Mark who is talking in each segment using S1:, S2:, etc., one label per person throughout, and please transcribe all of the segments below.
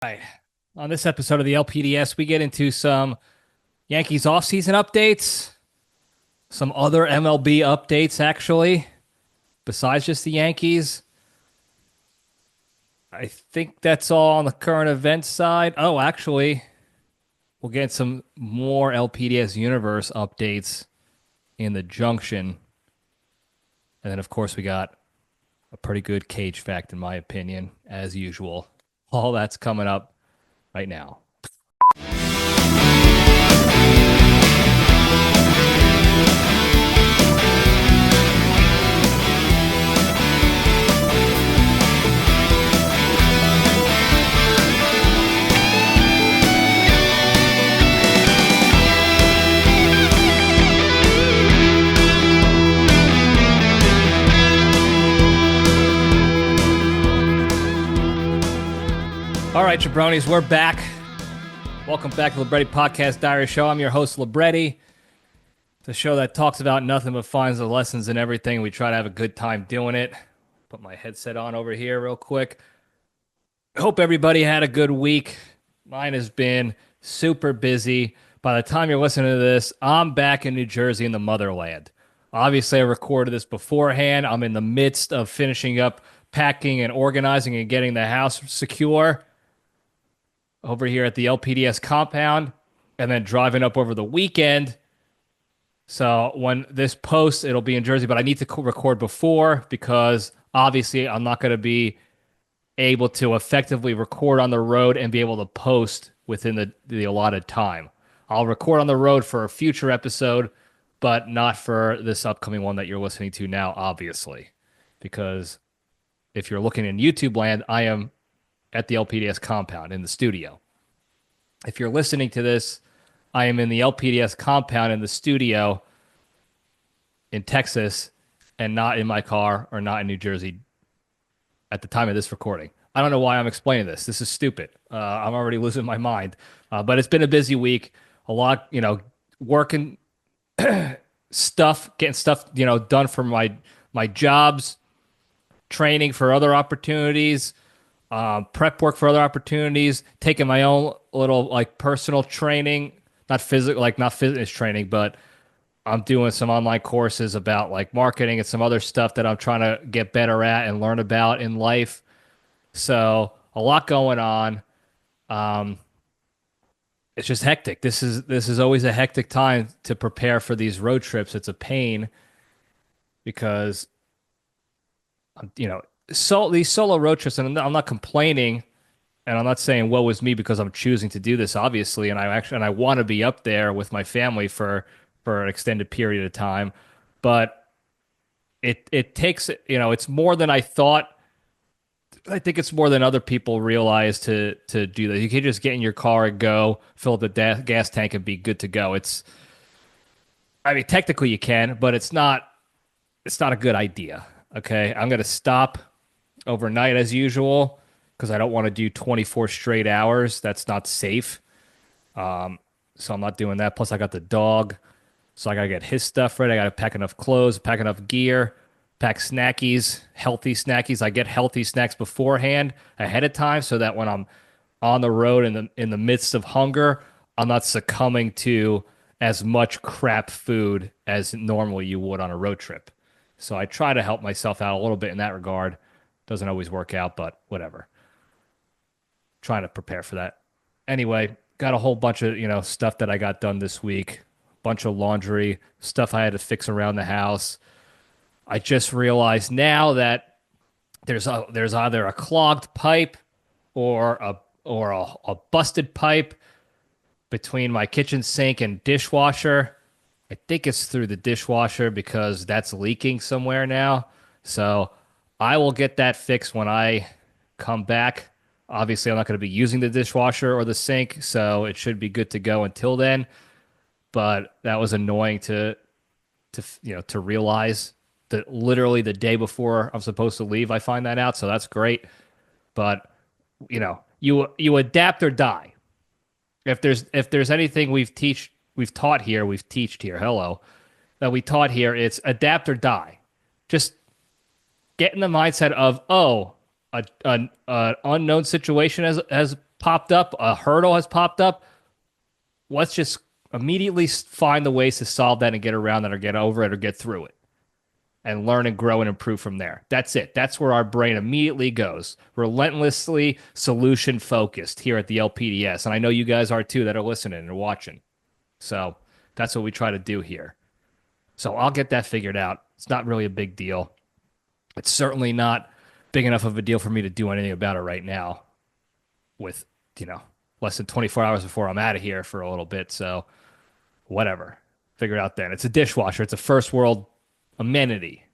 S1: Right. On this episode of the LPDS, we get into some Yankees offseason updates, some other MLB updates, actually, besides just the Yankees. I think that's all on the current event side. Oh, actually, we'll get some more LPDS universe updates in the junction. And then, of course, we got a pretty good Cage fact, in my opinion, as usual. All that's coming up right now. All right, jabronis, we're back. Welcome back to the Libretti Podcast Diary Show. I'm your host, Libretti. It's a show that talks about nothing but finds the lessons and everything. We try to have a good time doing it. Put my headset on over here real quick. Hope everybody had a good week. Mine has been super busy. By the time you're listening to this, I'm back in New Jersey in the motherland. Obviously, I recorded this beforehand. I'm in the midst of finishing up packing and organizing and getting the house secure over here at the LPDS compound, and then driving up over the weekend. So when this posts, it'll be in Jersey, but I need to record before because obviously I'm not going to be able to effectively record on the road and be able to post within the allotted time. I'll record on the road for a future episode, but not for this upcoming one that you're listening to now, obviously. Because if you're looking in YouTube land, I am at the LPDS compound in the studio. If you're listening to this, I am in the LPDS compound in the studio in Texas and not in my car or not in New Jersey at the time of this recording. I don't know why I'm explaining this. This is stupid. I'm already losing my mind. But it's been a busy week. A lot, working stuff, getting stuff, done for my jobs, training for other opportunities, prep work for other opportunities, taking my own little personal training, not fitness training, but I'm doing some online courses about marketing and some other stuff that I'm trying to get better at and learn about in life. So a lot going on. It's just hectic. This is always a hectic time to prepare for these road trips. It's a pain because these solo road trips, and I'm not complaining, and I'm not saying woe is me because I'm choosing to do this, obviously, and I want to be up there with my family for an extended period of time, but it takes, it's more than I thought. I think it's more than other people realize to do that. You can't just get in your car and go fill up the gas tank and be good to go. Technically you can, but it's not a good idea. Okay, I'm gonna stop overnight as usual because I don't want to do 24 straight hours. That's not safe. So I'm not doing that. Plus, I got the dog, so I gotta get his stuff ready. I gotta pack enough clothes, pack enough gear, pack snackies, healthy snackies. I get healthy snacks beforehand, ahead of time, so that when I'm on the road in the midst of hunger, I'm not succumbing to as much crap food as normally you would on a road trip. So I try to help myself out a little bit in that regard. Doesn't always work out, but whatever. Trying to prepare for that. Anyway, got a whole bunch of, stuff that I got done this week. Bunch of laundry, stuff I had to fix around the house. I just realized now that there's either a clogged pipe or a busted pipe between my kitchen sink and dishwasher. I think it's through the dishwasher because that's leaking somewhere now. So I will get that fixed when I come back. Obviously, I'm not going to be using the dishwasher or the sink, so it should be good to go until then. But that was annoying to realize that literally the day before I'm supposed to leave, I find that out. So that's great. But you adapt or die. If there's anything we've taught here, that we taught here, it's adapt or die. Just get in the mindset of, an unknown situation has popped up, a hurdle has popped up. Let's just immediately find the ways to solve that and get around that or get over it or get through it and learn and grow and improve from there. That's it. That's where our brain immediately goes. Relentlessly solution focused here at the LPDS. And I know you guys are too that are listening and watching. So that's what we try to do here. So I'll get that figured out. It's not really a big deal. It's certainly not big enough of a deal for me to do anything about it right now with, less than 24 hours before I'm out of here for a little bit. So whatever. Figure it out then. It's a dishwasher. It's a first world amenity.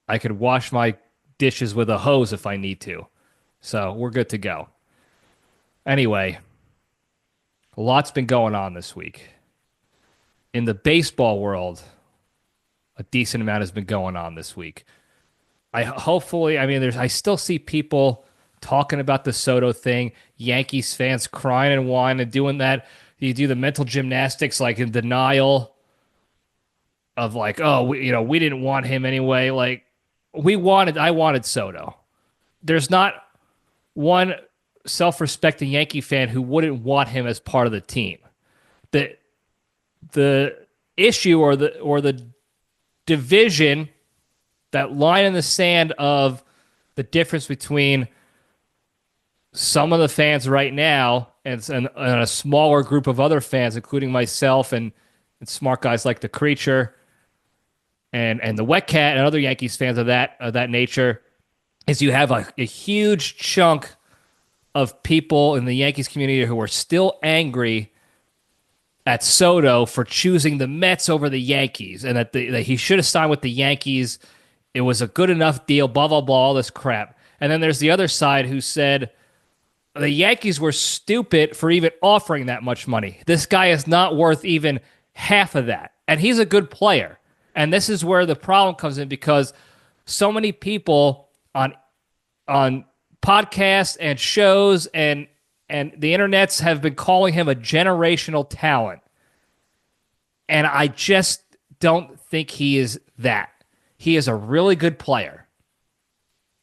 S1: I could wash my dishes with a hose if I need to. So we're good to go. Anyway, a lot's been going on this week. In the baseball world, a decent amount has been going on this week. I still see people talking about the Soto thing, Yankees fans crying and whining and doing that. You do the mental gymnastics like in denial of like, oh, we didn't want him anyway. Like I wanted Soto. There's not one self-respecting Yankee fan who wouldn't want him as part of the team. The issue or the division, that line in the sand of the difference between some of the fans right now and a smaller group of other fans, including myself and smart guys like the Creature and the Wet Cat and other Yankees fans of that nature, is you have a huge chunk of people in the Yankees community who are still angry at Soto for choosing the Mets over the Yankees and that he should have signed with the Yankees. It was a good enough deal, blah, blah, blah, all this crap. And then there's the other side who said the Yankees were stupid for even offering that much money. This guy is not worth even half of that. And he's a good player. And this is where the problem comes in, because so many people on podcasts and shows and the internets have been calling him a generational talent. And I just don't think he is that. He is a really good player.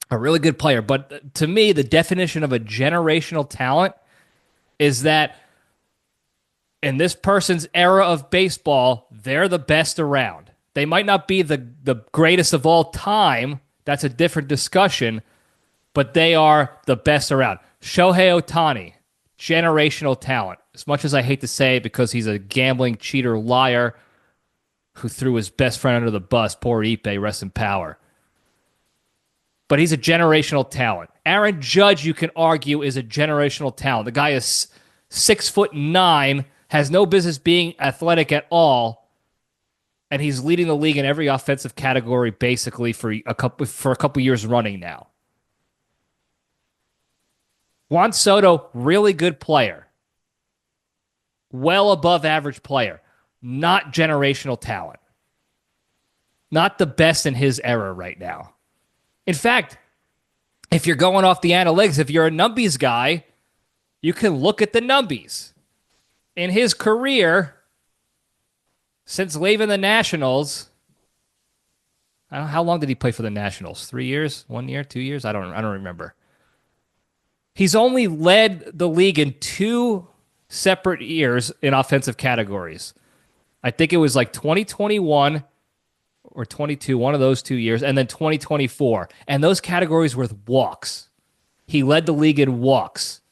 S1: But to me, the definition of a generational talent is that in this person's era of baseball, they're the best around. They might not be the greatest of all time. That's a different discussion. But they are the best around. Shohei Ohtani, generational talent. As much as I hate to say it, because he's a gambling cheater liar who threw his best friend under the bus, poor Ipe, rest in power. But he's a generational talent. Aaron Judge, you can argue, is a generational talent. The guy is 6'9", has no business being athletic at all, and he's leading the league in every offensive category basically for a couple years running now. Juan Soto, really good player. Well above average player. Not generational talent. Not the best in his era right now. In fact, if you're going off the analytics, if you're a numbies guy, you can look at the numbies. In his career, since leaving the Nationals, I don't know, how long did he play for the Nationals? 3 years? 1 year? 2 years? I don't remember. He's only led the league in 2 separate years in offensive categories. I think it was like 2021 or 22, one of those 2 years, and then 2024. And those categories were walks. He led the league in walks.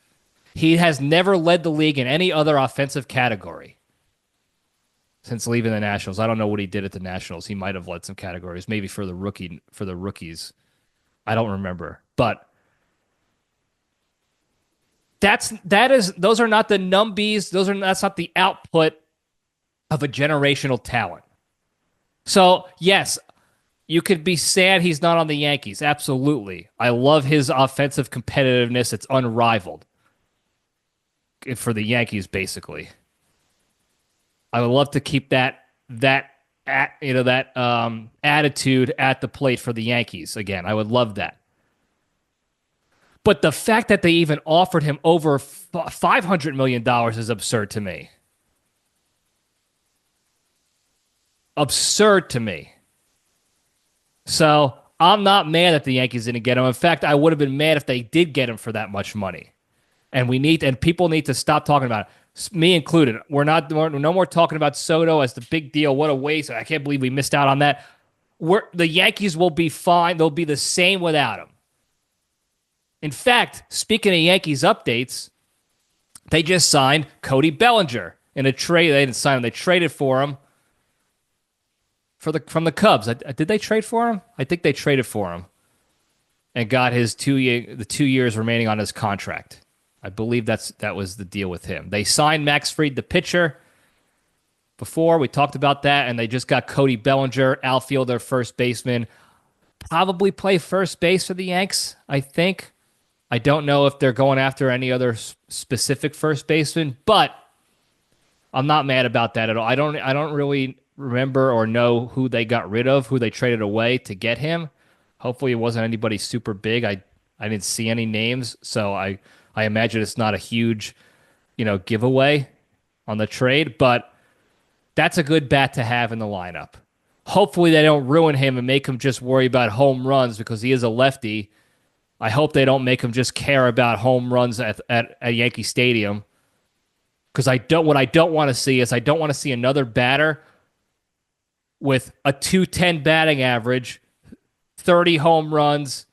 S1: He has never led the league in any other offensive category since leaving the Nationals. I don't know what he did at the Nationals. He might have led some categories, maybe for the rookies. I don't remember. But those are not the numbies. That's not the output of a generational talent. So, yes, you could be sad he's not on the Yankees. Absolutely. I love his offensive competitiveness. It's unrivaled for the Yankees, basically. I would love to keep that attitude at the plate for the Yankees. Again, I would love that. But the fact that they even offered him over $500 million is absurd to me. Absurd to me. So I'm not mad that the Yankees didn't get him. In fact, I would have been mad if they did get him for that much money. And people need to stop talking about it. Me included. We're no more talking about Soto as the big deal. What a waste. I can't believe we missed out on that. The Yankees will be fine. They'll be the same without him. In fact, speaking of Yankees updates, they just signed Cody Bellinger in a trade. They didn't sign him. They traded for him from the Cubs. Did they trade for him? I think they traded for him and got his 2 years remaining on his contract. I believe that was the deal with him. They signed Max Fried, the pitcher. Before we talked about that, and they just got Cody Bellinger, outfielder, first baseman. Probably play first base for the Yanks, I think. I don't know if they're going after any other specific first baseman, but I'm not mad about that at all. I don't really remember or know who they got rid of, who they traded away to get him. Hopefully it wasn't anybody super big. I didn't see any names, so I imagine it's not a huge, giveaway on the trade, but that's a good bat to have in the lineup. Hopefully they don't ruin him and make him just worry about home runs because he is a lefty. I hope they don't make him just care about home runs at Yankee Stadium. Because what I don't want to see is I don't want to see another batter with a 210 batting average, 30 home runs,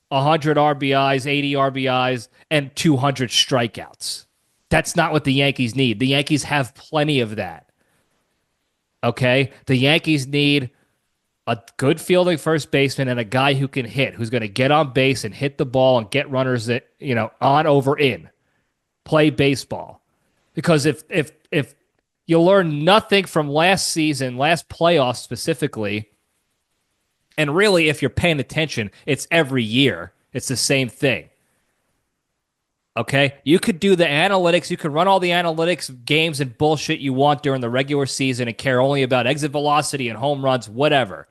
S1: 100 RBIs, 80 RBIs, and 200 strikeouts. That's not what the Yankees need. The Yankees have plenty of that. Okay? The Yankees need a good fielding first baseman and a guy who can hit, who's going to get on base and hit the ball and get runners on over in. Play baseball. Because if you learn nothing from last season, last playoffs specifically, and really if you're paying attention, it's every year. It's the same thing. Okay? You could do the analytics. You could run all the analytics games and bullshit you want during the regular season and care only about exit velocity and home runs, whatever.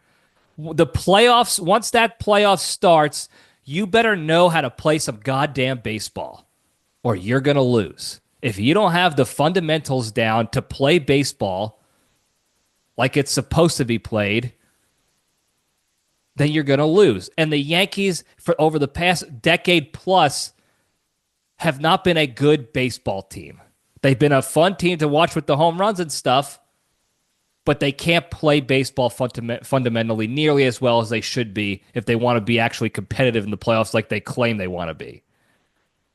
S1: The playoffs, once that playoff starts, you better know how to play some goddamn baseball or you're going to lose. If you don't have the fundamentals down to play baseball like it's supposed to be played, then you're going to lose. And the Yankees, for over the past decade plus, have not been a good baseball team. They've been a fun team to watch with the home runs and stuff, but they can't play baseball fundamentally nearly as well as they should be if they want to be actually competitive in the playoffs like they claim they want to be.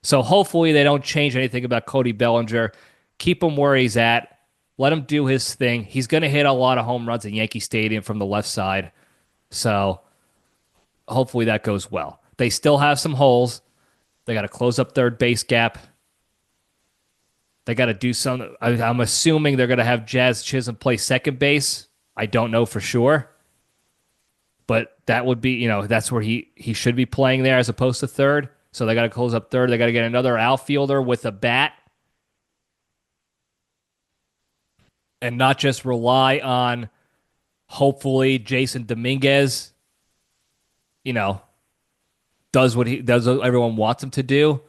S1: So hopefully they don't change anything about Cody Bellinger. Keep him where he's at. Let him do his thing. He's going to hit a lot of home runs at Yankee Stadium from the left side. So hopefully that goes well. They still have some holes. They got to close up third base gap. They got to do something. I'm assuming they're going to have Jazz Chisholm play second base. I don't know for sure. But that would be, that's where he should be playing there as opposed to third. So they got to close up third. They got to get another outfielder with a bat and not just rely on, hopefully, Jason Dominguez, does what everyone wants him to do.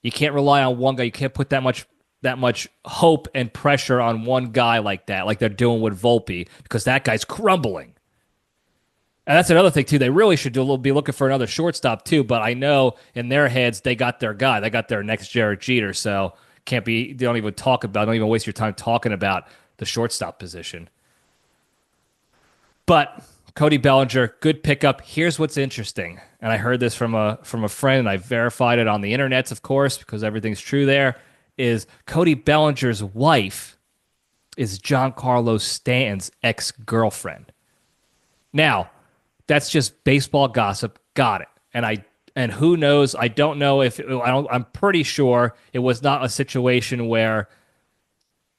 S1: You can't rely on one guy. You can't put that much hope and pressure on one guy like that, like they're doing with Volpe, because that guy's crumbling. And that's another thing, too. They really should be looking for another shortstop, too. But I know in their heads, they got their guy. They got their next Jared Jeter. So don't even waste your time talking about the shortstop position. But Cody Bellinger, good pickup. Here's what's interesting. And I heard this from a friend, and I verified it on the internets, of course, because everything's true there, is Cody Bellinger's wife is Giancarlo Stanton's ex-girlfriend. Now, that's just baseball gossip. Got it. And who knows? I don't know I'm pretty sure it was not a situation where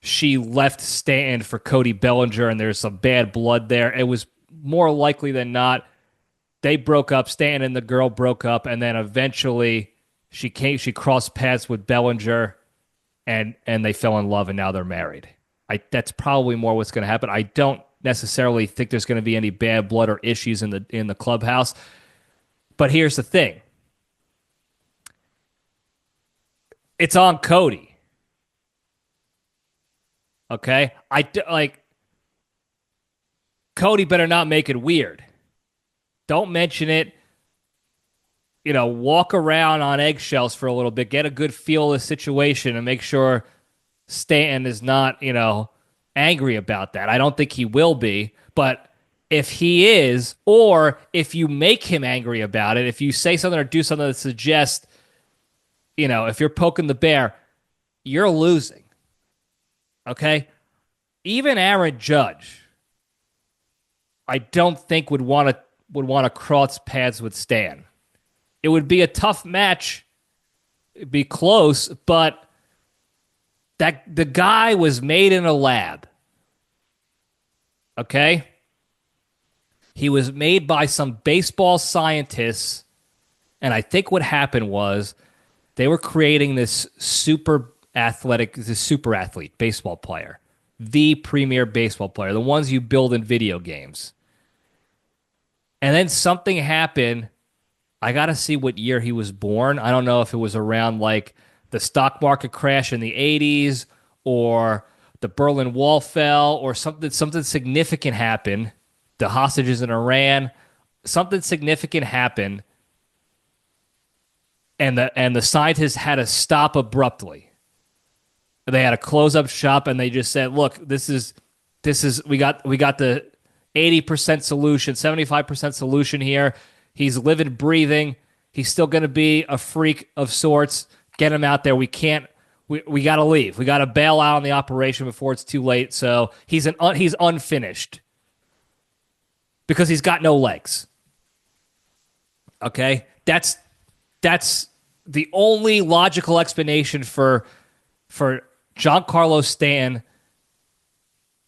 S1: she left Stanton for Cody Bellinger and there's some bad blood there. It was more likely than not they broke up. Stanton and the girl broke up, and then eventually she crossed paths with Bellinger, and they fell in love, and now they're married. That's probably more what's going to happen. I don't necessarily think there's going to be any bad blood or issues in the clubhouse. But here's the thing. It's on Cody. Okay? Cody better not make it weird. Don't mention it. walk around on eggshells for a little bit, get a good feel of the situation, and make sure Stanton is not, angry about that. I don't think he will be, but if he is, or if you make him angry about it, if you say something or do something that suggests, if you're poking the bear, you're losing. Okay? Even Aaron Judge, I don't think would want to cross paths with Stan. It would be a tough match. It'd be close, but that the guy was made in a lab. Okay? He was made by some baseball scientists, and I think what happened was they were creating this super athlete baseball player, the premier baseball player, the ones you build in video games. And then something happened. I got to see what year he was born. I don't know if it was around like the stock market crash in the 80s or the Berlin Wall fell or something significant happened. The hostages in Iran, something significant happened, and the scientists had to stop abruptly. They had to close up shop, and they just said, "Look, this is we got the 80% solution, 75% solution here. He's living, breathing. He's still going to be a freak of sorts. Get him out there. We can't. We got to leave. We got to bail out on the operation before it's too late. So he's unfinished." Because he's got no legs. Okay? That's the only logical explanation for Giancarlo Stanton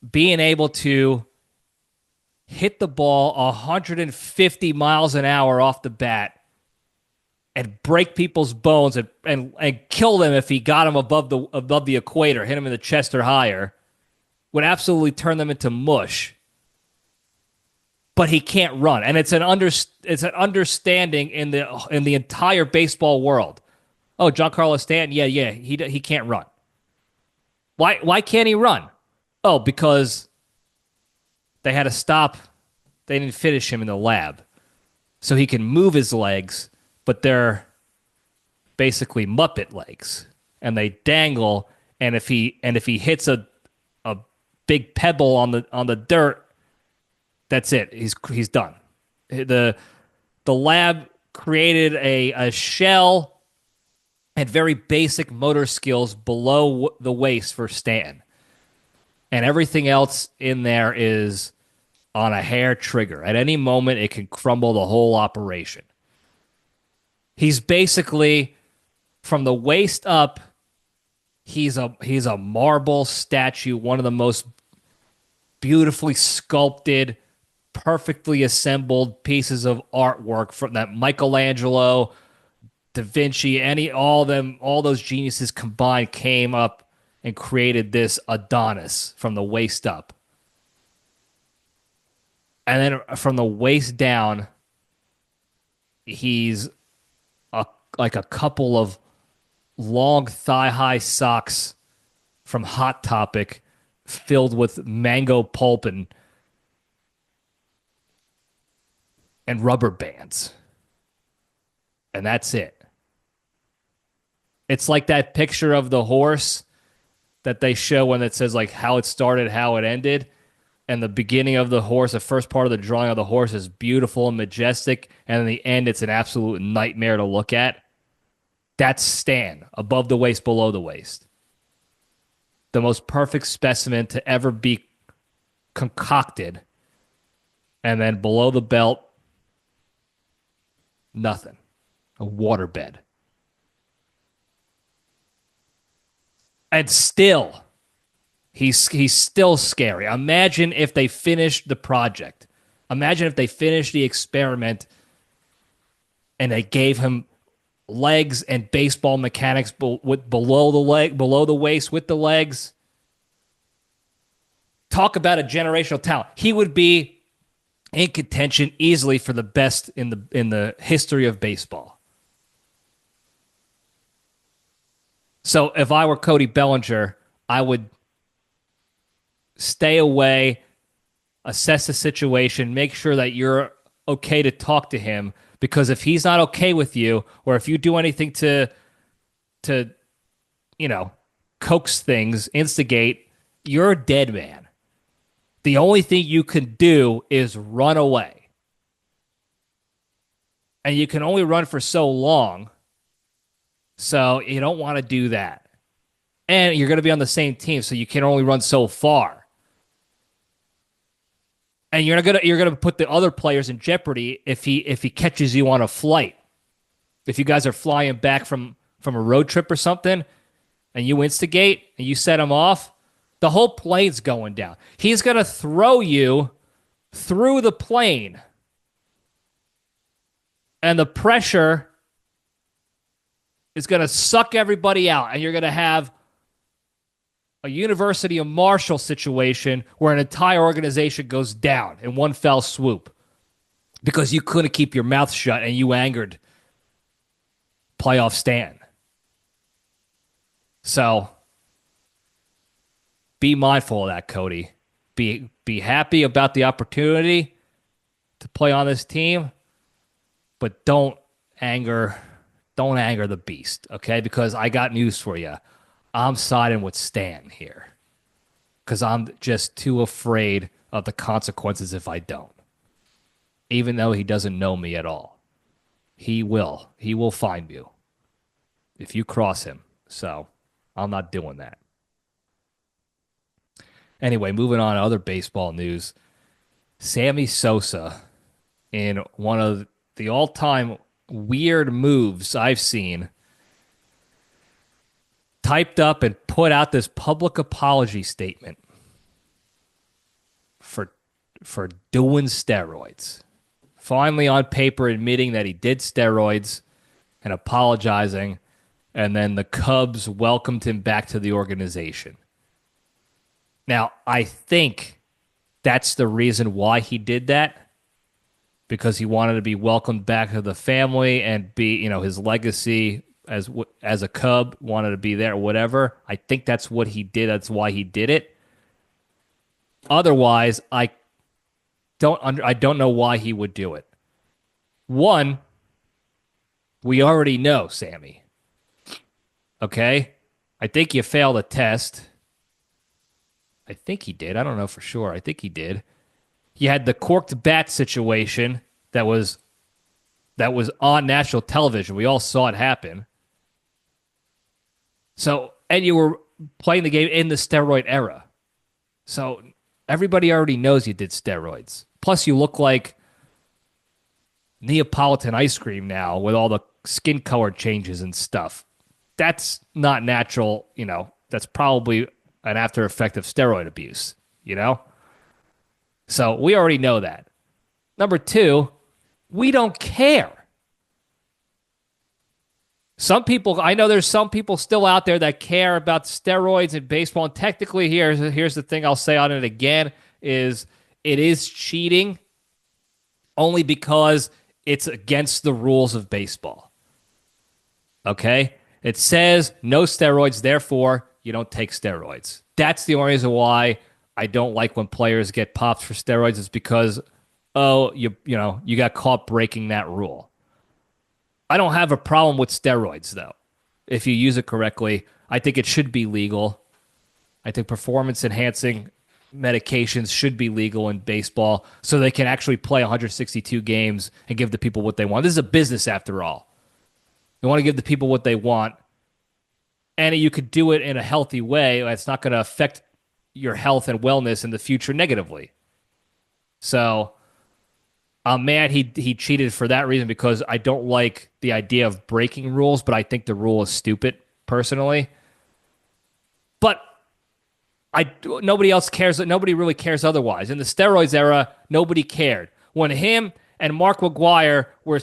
S1: being able to hit the ball 150 miles an hour off the bat and break people's bones and kill them if he got them above the equator, hit them in the chest or higher, would absolutely turn them into mush. But he can't run, and it's an understanding in the entire baseball world. Oh, Giancarlo Stanton, yeah, he can't run. Why can't he run? Oh, because they had to stop. They didn't finish him in the lab, so he can move his legs, but they're basically Muppet legs, and they dangle. And if he hits a big pebble on the dirt, that's it. He's done. The lab created a shell and very basic motor skills below the waist for Stan. And everything else in there is on a hair trigger. At any moment, it can crumble the whole operation. He's basically, from the waist up, he's a marble statue, one of the most beautifully sculpted, perfectly assembled pieces of artwork from that Michelangelo, Da Vinci, all those geniuses combined came up and created this Adonis from the waist up. And then from the waist down, he's like a couple of long thigh-high socks from Hot Topic filled with mango pulp and rubber bands. And that's it. It's like that picture of the horse that they show when it says like how it started, how it ended. And the beginning of the horse, the first part of the drawing of the horse is beautiful and majestic. And in the end, it's an absolute nightmare to look at. That's Stan, above the waist, below the waist. The most perfect specimen to ever be concocted. And then below the belt, nothing. A waterbed. And still, he's still scary. Imagine if they finished the project. Imagine if they finished the experiment and they gave him legs and baseball mechanics below the waist with the legs. Talk about a generational talent. He would be in contention easily for the best in the history of baseball. So if I were Cody Bellinger, I would stay away, assess the situation, make sure that you're okay to talk to him Because if he's not okay with you, or if you do anything to coax things, instigate, you're a dead man. The only thing you can do is run away. And you can only run for so long. So you don't want to do that. And you're going to be on the same team, so you can only run so far. And you're gonna put the other players in jeopardy if he catches you on a flight. If you guys are flying back from a road trip or something, and you instigate and you set him off, the whole plane's going down. He's gonna throw you through the plane, and the pressure is gonna suck everybody out, and you're gonna have a University of Marshall situation where an entire organization goes down in one fell swoop because you couldn't keep your mouth shut and you angered playoff Stan. So be mindful of that, Cody. Be happy about the opportunity to play on this team, but don't anger the beast, okay? Because I got news for you. I'm siding with Stan here because I'm just too afraid of the consequences if I don't. Even though he doesn't know me at all. He will. He will find you if you cross him. So I'm not doing that. Anyway, moving on to other baseball news. Sammy Sosa, in one of the all-time weird moves I've seen, typed up and put out this public apology statement for doing steroids. Finally on paper admitting that he did steroids and apologizing, and then the Cubs welcomed him back to the organization. Now, I think that's the reason why he did that, because he wanted to be welcomed back to the family and be, his legacy as a Cub wanted to be there or whatever. I think that's what he did. That's why he did it. Otherwise, I don't know why he would do it. One, we already know, Sammy. Okay? I think you failed a test. I think he did. I don't know for sure. I think he did. You had the corked bat situation that was on national television. We all saw it happen. So, and you were playing the game in the steroid era. So everybody already knows you did steroids. Plus, you look like Neapolitan ice cream now with all the skin color changes and stuff. That's not natural, that's probably an after effect of steroid abuse, So we already know that. Number two, we don't care. I know there's some people still out there that care about steroids in baseball. And technically, here's the thing I'll say on it again, is it is cheating only because it's against the rules of baseball. Okay? It says no steroids, therefore you don't take steroids. That's the only reason why I don't like when players get popped for steroids, is because, you got caught breaking that rule. I don't have a problem with steroids, though. If you use it correctly, I think it should be legal. I think performance-enhancing medications should be legal in baseball so they can actually play 162 games and give the people what they want. This is a business, after all. You want to give the people what they want, and you could do it in a healthy way that's not going to affect your health and wellness in the future negatively. So I'm mad he cheated for that reason, because I don't like the idea of breaking rules, but I think the rule is stupid, personally. But nobody else cares. Nobody really cares otherwise. In the steroids era, nobody cared. When him and Mark McGwire were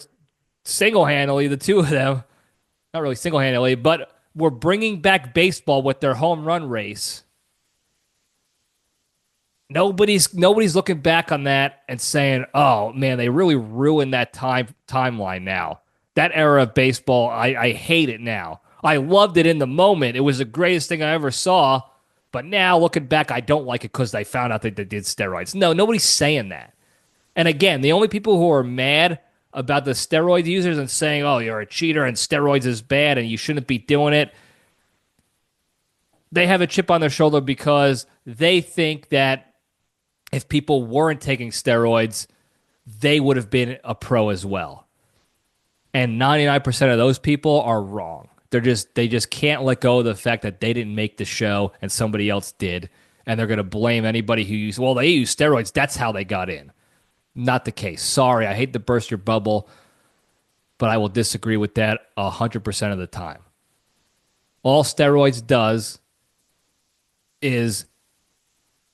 S1: single-handedly, the two of them, not really single-handedly, but were bringing back baseball with their home run race, Nobody's looking back on that and saying, "Oh man, they really ruined that timeline." Now that era of baseball, I hate it now. I loved it in the moment; it was the greatest thing I ever saw. But now looking back, I don't like it because they found out that they did steroids. No, nobody's saying that. And again, the only people who are mad about the steroid users and saying, oh, you're a cheater and steroids is bad and you shouldn't be doing it, they have a chip on their shoulder because they think that if people weren't taking steroids, they would have been a pro as well. And 99% of those people are wrong. They just can't let go of the fact that they didn't make the show and somebody else did. And they're going to blame anybody who used, well, they used steroids. That's how they got in. Not the case. Sorry, I hate to burst your bubble, but I will disagree with that 100% of the time. All steroids does is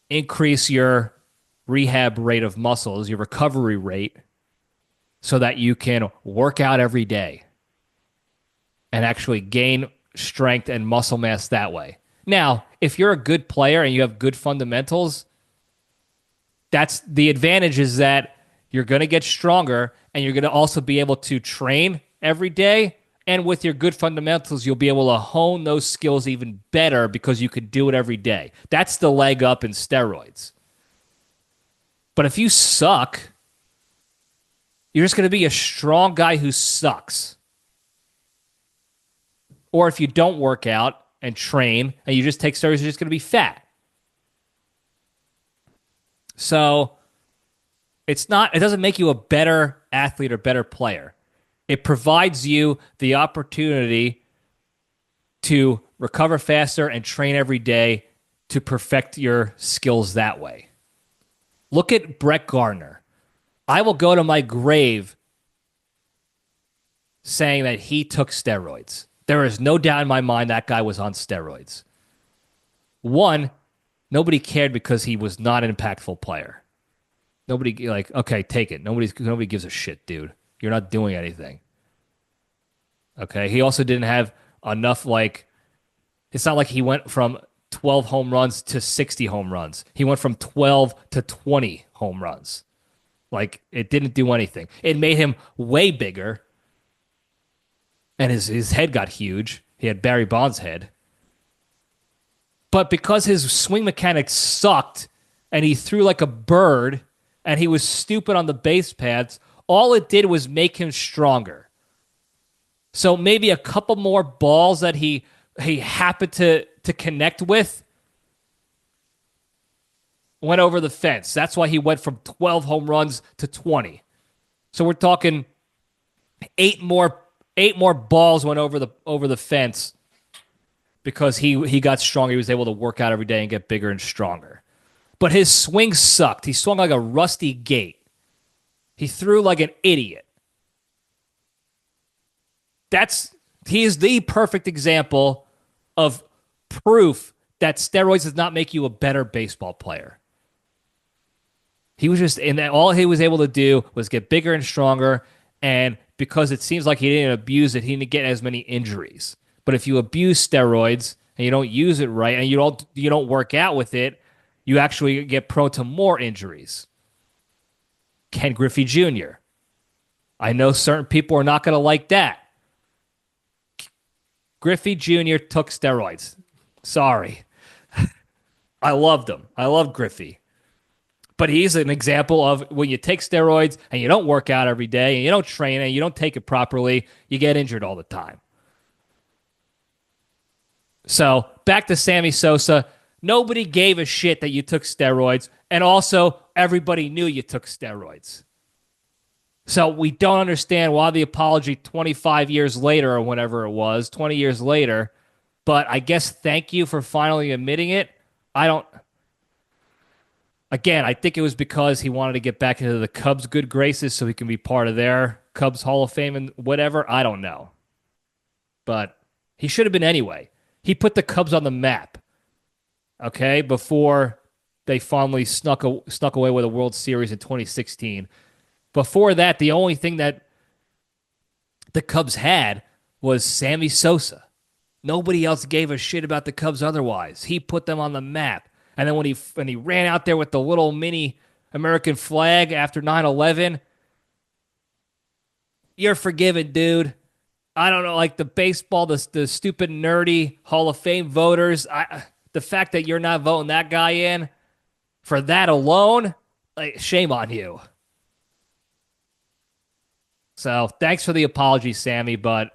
S1: increase your rehab rate of muscles, your recovery rate, so that you can work out every day and actually gain strength and muscle mass that way. Now, if you're a good player and you have good fundamentals, that's the advantage is that you're going to get stronger and you're going to also be able to train every day. And with your good fundamentals, you'll be able to hone those skills even better because you could do it every day. That's the leg up in steroids. But if you suck, you're just going to be a strong guy who sucks. Or if you don't work out and train and you just take steroids, you're just going to be fat. So it doesn't make you a better athlete or better player. It provides you the opportunity to recover faster and train every day to perfect your skills that way. Look at Brett Gardner. I will go to my grave saying that he took steroids. There is no doubt in my mind that guy was on steroids. One, nobody cared because he was not an impactful player. Nobody, okay, take it. Nobody gives a shit, dude. You're not doing anything. Okay, he also didn't have enough, it's not like he went from 12 home runs to 60 home runs. He went from 12 to 20 home runs. It didn't do anything. It made him way bigger, and his head got huge. He had Barry Bonds' head. But because his swing mechanics sucked, and he threw like a bird, and he was stupid on the base paths, all it did was make him stronger. So maybe a couple more balls that he happened to connect with went over the fence. That's why he went from 12 home runs to 20. So we're talking eight more balls went over the fence because he got stronger. He was able to work out every day and get bigger and stronger. But his swing sucked. He swung like a rusty gate. He threw like an idiot. He is the perfect example of proof that steroids does not make you a better baseball player. He was just, and all he was able to do was get bigger and stronger, and because it seems like he didn't abuse it, he didn't get as many injuries. But if you abuse steroids and you don't use it right and you don't work out with it, you actually get prone to more injuries. Ken Griffey Jr. I know certain people are not going to like that. Griffey Jr. took steroids. Sorry. I loved him. I love Griffey. But he's an example of when you take steroids and you don't work out every day and you don't train and you don't take it properly, you get injured all the time. So back to Sammy Sosa. Nobody gave a shit that you took steroids, and also everybody knew you took steroids. So we don't understand why the apology 25 years later or whenever it was, 20 years later, but I guess thank you for finally admitting it. Again, I think it was because he wanted to get back into the Cubs' good graces so he can be part of their Cubs Hall of Fame and whatever. I don't know. But he should have been anyway. He put the Cubs on the map, okay, before they finally snuck away with a World Series in 2016. Before that, the only thing that the Cubs had was Sammy Sosa. Nobody else gave a shit about the Cubs otherwise. He put them on the map. And then when he ran out there with the little mini American flag after 9/11, you're forgiven, dude. I don't know, like the baseball, the stupid nerdy Hall of Fame voters, the fact that you're not voting that guy in for that alone, shame on you. So thanks for the apology, Sammy, but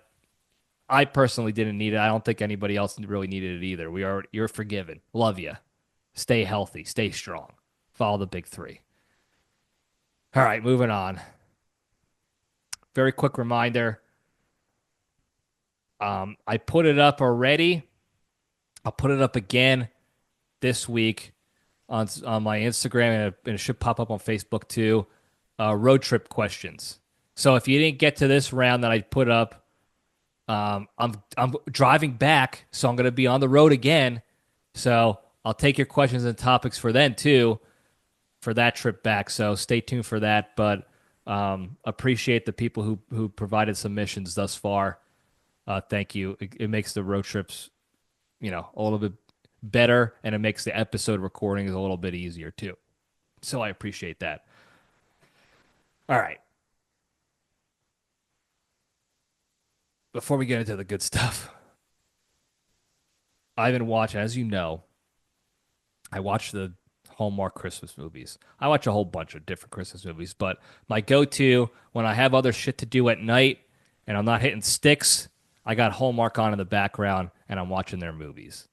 S1: I personally didn't need it. I don't think anybody else really needed it either. You're forgiven. Love you. Stay healthy. Stay strong. Follow the big three. All right, moving on. Very quick reminder. I put it up already. I'll put it up again this week on my Instagram, and it should pop up on Facebook too. Road trip questions. So if you didn't get to this round that I put up, I'm driving back, so I'm going to be on the road again. So I'll take your questions and topics for then too, for that trip back. So stay tuned for that. But appreciate the people who provided submissions thus far. Thank you. It makes the road trips, a little bit better, and it makes the episode recordings a little bit easier too. So I appreciate that. All right. Before we get into the good stuff, I've been watching, as you know, I watch the Hallmark Christmas movies. I watch a whole bunch of different Christmas movies, but my go-to when I have other shit to do at night and I'm not hitting sticks, I got Hallmark on in the background and I'm watching their movies.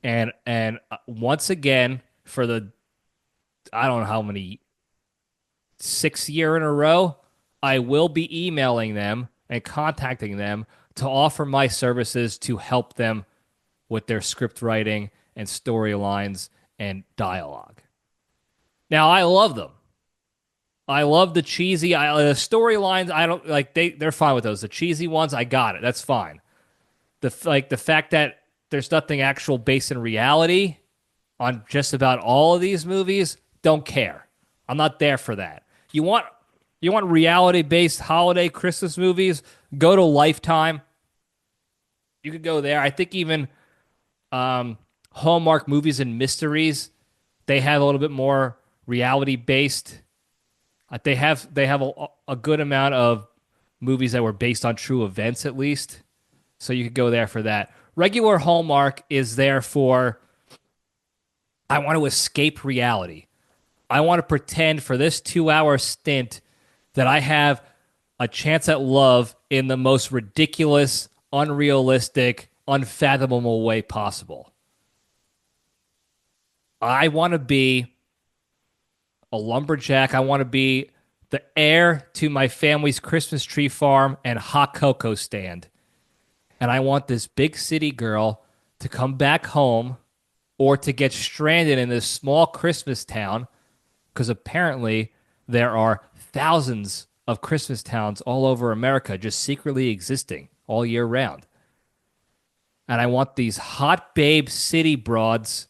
S1: And once again, for the I don't know how many 6th year in a row, I will be emailing them and contacting them to offer my services to help them with their script writing and storylines and dialogue. Now, I love them. I love the cheesy the storylines. I don't like they're fine with those. The cheesy ones, I got it. That's fine. The fact that there's nothing actual based in reality on just about all of these movies, don't care. I'm not there for that. You want reality-based holiday Christmas movies? Go to Lifetime. You could go there. I think even Hallmark Movies and Mysteries, they have a little bit more reality-based. They have a good amount of movies that were based on true events, at least. So you could go there for that. Regular Hallmark is there for, I want to escape reality. I want to pretend for this 2-hour stint that I have a chance at love in the most ridiculous, unrealistic, unfathomable way possible. I want to be a lumberjack. I want to be the heir to my family's Christmas tree farm and hot cocoa stand. And I want this big city girl to come back home or to get stranded in this small Christmas town, because apparently there are thousands of Christmas towns all over America just secretly existing all year round. And I want these hot babe city broads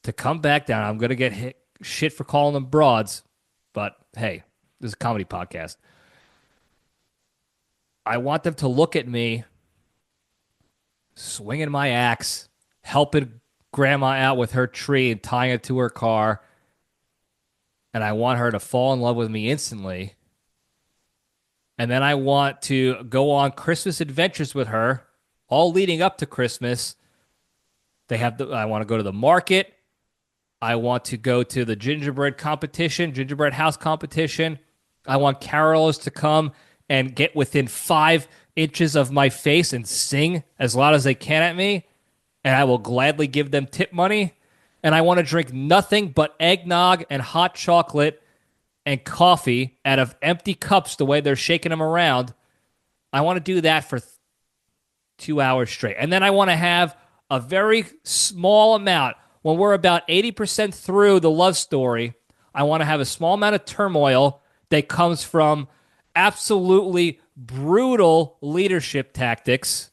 S1: to come back down. I'm going to get shit for calling them broads, but hey, this is a comedy podcast. I want them to look at me swinging my axe, helping grandma out with her tree and tying it to her car. And I want her to fall in love with me instantly. And then I want to go on Christmas adventures with her, all leading up to Christmas. I want to go to the market. I want to go to the gingerbread house competition. I want carolers to come and get within 5 inches of my face and sing as loud as they can at me. And I will gladly give them tip money. And I want to drink nothing but eggnog and hot chocolate and coffee out of empty cups the way they're shaking them around. I want to do that for 2 hours straight. And then I want to have a very small amount. When we're about 80% through the love story, I want to have a small amount of turmoil that comes from absolutely brutal leadership tactics,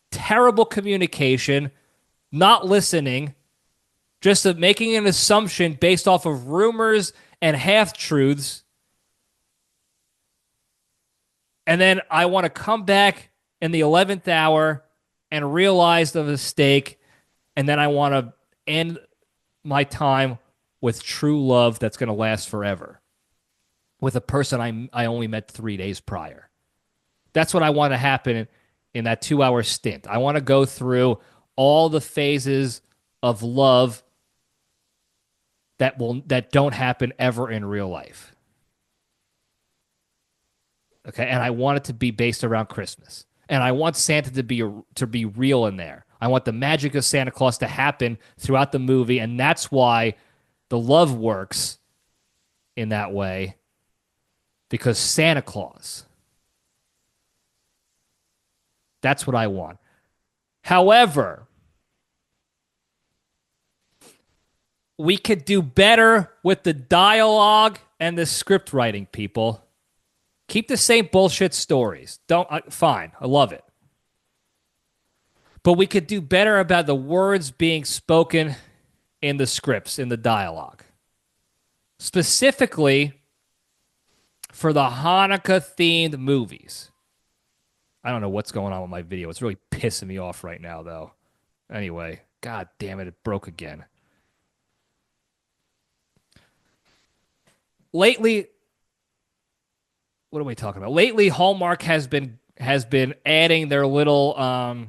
S1: terrible communication, not listening, just making an assumption based off of rumors and half-truths. And then I want to come back in the 11th hour and realize the mistake, and then I want to end my time with true love that's going to last forever with a person I only met 3 days prior. That's what I want to happen in that 2-hour stint. I want to go through all the phases of love that don't happen ever in real life. Okay, and I want it to be based around Christmas. And I want Santa to be real in there. I want the magic of Santa Claus to happen throughout the movie, and that's why the love works in that way, because Santa Claus. That's what I want. However, we could do better with the dialogue and the script writing, people. Keep the same bullshit stories. Fine. I love it. But we could do better about the words being spoken in the scripts, in the dialogue. Specifically for the Hanukkah-themed movies. I don't know what's going on with my video. It's really pissing me off right now, though. Anyway, god damn it, it broke again. Lately, what are we talking about? Lately, Hallmark has been adding their little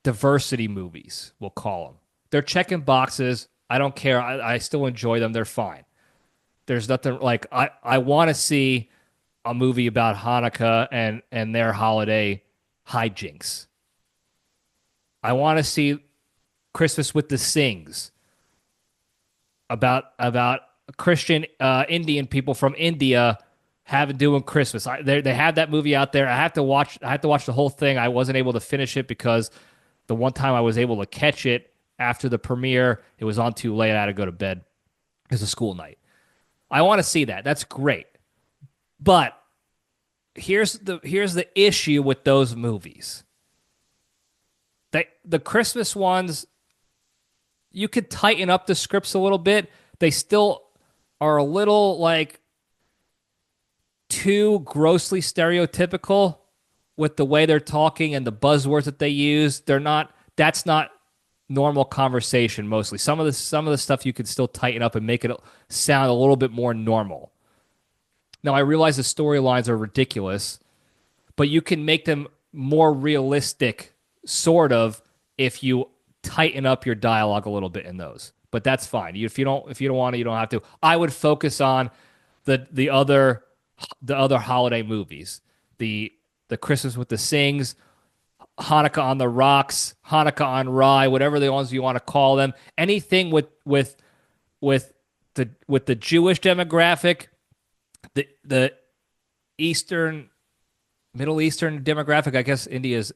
S1: diversity movies, we'll call them. They're checking boxes. I don't care. I still enjoy them. They're fine. There's nothing like I want to see a movie about Hanukkah and their holiday hijinks. I want to see Christmas with the Sings about Christian Indian people from India doing Christmas. They have that movie out there. I have to watch the whole thing. I wasn't able to finish it because the one time I was able to catch it after the premiere, it was on too late. I had to go to bed. It was a school night. I want to see that. That's great. But here's the issue with those movies. The Christmas ones, you could tighten up the scripts a little bit. They still are a little like too grossly stereotypical with the way they're talking and the buzzwords that they use. That's not normal conversation mostly. Some of the stuff you could still tighten up and make it sound a little bit more normal. Now, I realize the storylines are ridiculous, but you can make them more realistic, sort of, if you tighten up your dialogue a little bit in those. But that's fine. If you don't want to, you don't have to. I would focus on the other holiday movies, the Christmas with the Sings, Hanukkah on the Rocks, Hanukkah on Rye, whatever the ones you want to call them. Anything with the Jewish demographic, the Middle Eastern demographic. I guess India's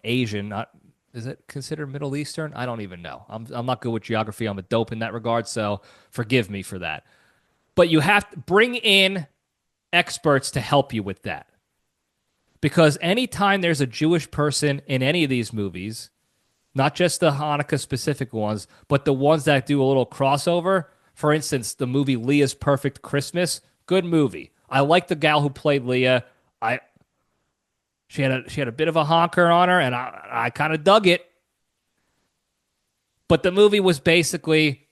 S1: Asian. Is it considered Middle Eastern? I don't even know. I'm not good with geography. I'm a dope in that regard, so forgive me for that. But you have to bring in experts to help you with that. Because anytime there's a Jewish person in any of these movies, not just the Hanukkah-specific ones, but the ones that do a little crossover, for instance, the movie Leah's Perfect Christmas, good movie. I like the gal who played Leah. She had a bit of a honker on her, and I kind of dug it. But the movie was basically,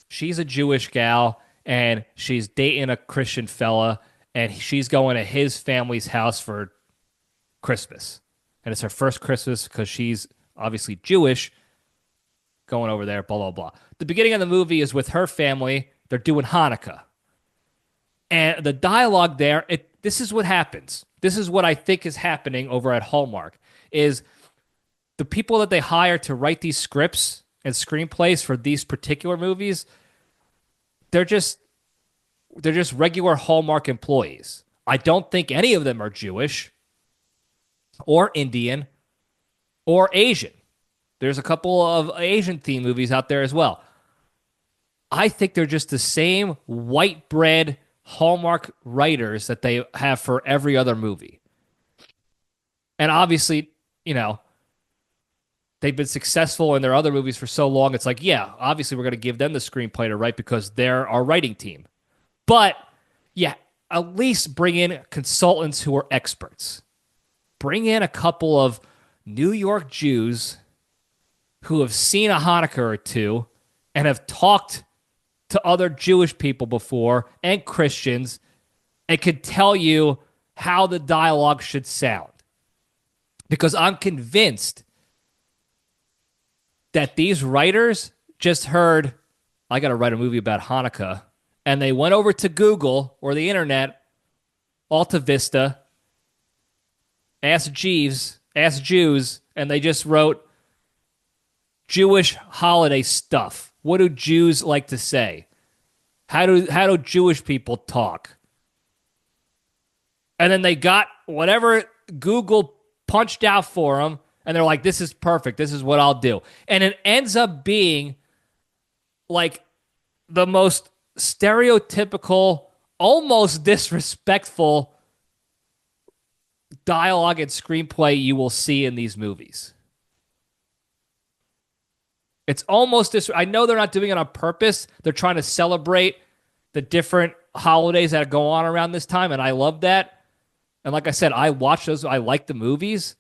S1: she's a Jewish gal, and she's dating a Christian fella, and she's going to his family's house for Christmas. And it's her first Christmas because she's obviously Jewish, going over there, blah, blah, blah. The beginning of the movie is with her family. They're doing Hanukkah. And the dialogue there, this is what happens. This is what I think is happening over at Hallmark, is the people that they hire to write these scripts and screenplays for these particular movies, they're just regular Hallmark employees. I don't think any of them are Jewish or Indian or Asian. There's a couple of Asian-themed movies out there as well. I think they're just the same white bread Hallmark writers that they have for every other movie. And obviously, they've been successful in their other movies for so long. It's like, yeah, obviously we're going to give them the screenplay to write because they're our writing team. But, yeah, at least bring in consultants who are experts. Bring in a couple of New York Jews who have seen a Hanukkah or two and have talked to other Jewish people before and Christians and could tell you how the dialogue should sound. Because I'm convinced that these writers just heard, I got to write a movie about Hanukkah, and they went over to Google or the internet, Alta Vista, Ask Jeeves, Ask Jews, and they just wrote Jewish holiday stuff. What do Jews like to say? How do Jewish people talk? And then they got whatever Google punched out for them, and they're like, this is perfect. This is what I'll do. And it ends up being like the most stereotypical, almost disrespectful dialogue and screenplay you will see in these movies. It's almost this. I know they're not doing it on purpose. They're trying to celebrate the different holidays that go on around this time, and I love that. And like I said, I watch those. I like the movies.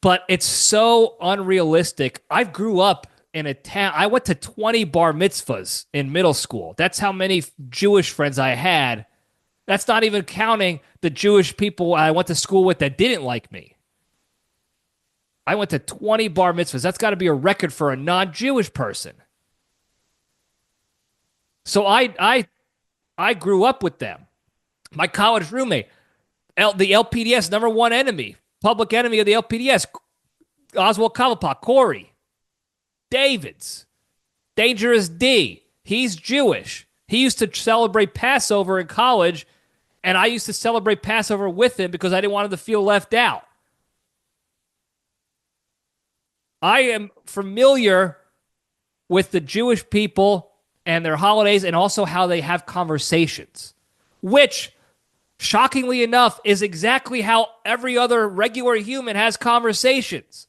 S1: But it's so unrealistic. I grew up in a town. I went to 20 bar mitzvahs in middle school. That's how many Jewish friends I had. That's not even counting the Jewish people I went to school with that didn't like me. I went to 20 bar mitzvahs. That's got to be a record for a non-Jewish person. So I grew up with them. My college roommate, the LPDS number one enemy, public enemy of the LPDS, Oswald Cobblepot, Corey, Davids, Dangerous D. He's Jewish. He used to celebrate Passover in college, and I used to celebrate Passover with him because I didn't want him to feel left out. I am familiar with the Jewish people and their holidays and also how they have conversations, which, shockingly enough, is exactly how every other regular human has conversations.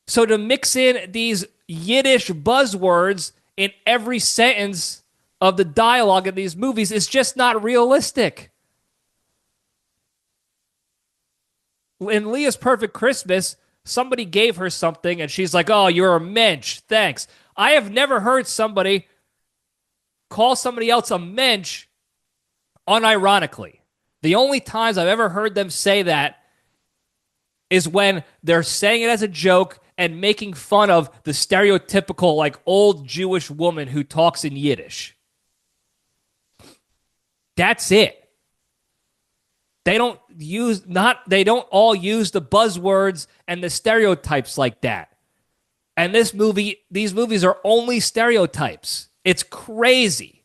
S1: So to mix in these Yiddish buzzwords in every sentence of the dialogue in these movies is just not realistic. In Leah's Perfect Christmas, somebody gave her something and she's like, oh, you're a mensch, thanks. I have never heard somebody call somebody else a mensch unironically. The only times I've ever heard them say that is when they're saying it as a joke and making fun of the stereotypical, like, old Jewish woman who talks in Yiddish. That's it. They don't all use the buzzwords and the stereotypes like that. And these movies are only stereotypes. It's crazy.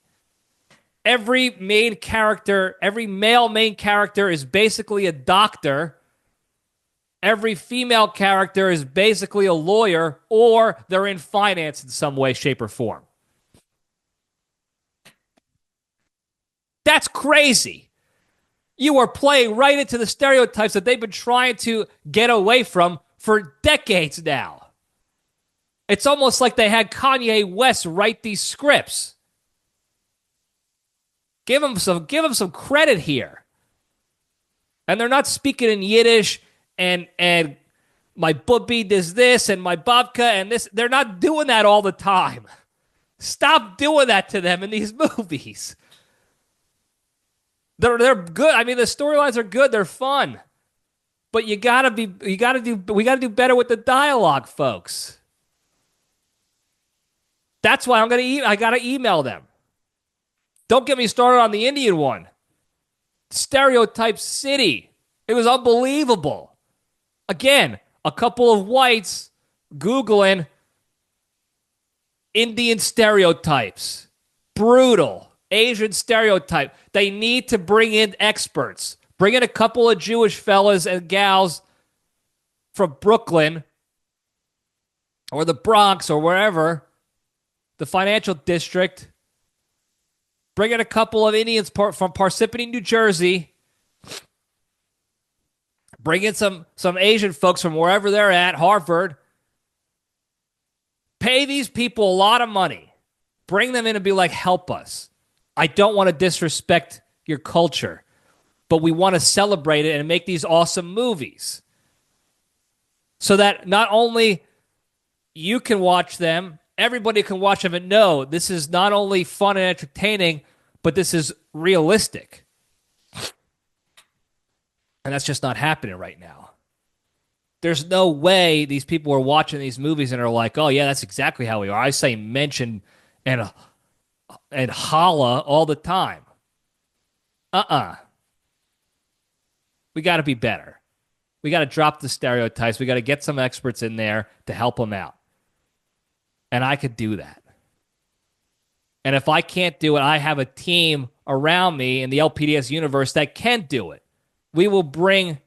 S1: Every male main character is basically a doctor. Every female character is basically a lawyer, or they're in finance in some way, shape, or form. That's crazy. You are playing right into the stereotypes that they've been trying to get away from for decades now. It's almost like they had Kanye West write these scripts. Give him some credit here. And they're not speaking in Yiddish and my bubby does this and my babka and this. They're not doing that all the time. Stop doing that to them in these movies. They're good. I mean, the storylines are good. They're fun. But we gotta do better with the dialogue, folks. That's why I gotta email them. Don't get me started on the Indian one. Stereotype City. It was unbelievable. Again, a couple of whites Googling Indian stereotypes. Brutal. Asian stereotype. They need to bring in experts. Bring in a couple of Jewish fellas and gals from Brooklyn or the Bronx or wherever, the financial district. Bring in a couple of Indians from Parsippany, New Jersey. Bring in some Asian folks from wherever they're at, Harvard. Pay these people a lot of money. Bring them in and be like, help us. I don't want to disrespect your culture, but we want to celebrate it and make these awesome movies so that not only you can watch them, everybody can watch them and know this is not only fun and entertaining, but this is realistic. And that's just not happening right now. There's no way these people are watching these movies and are like, oh, yeah, that's exactly how we are. I say mention and and holla all the time. We got to be better. We got to drop the stereotypes. We got to get some experts in there to help them out. And I could do that. And if I can't do it, I have a team around me in the LPDS universe that can do it. We will bring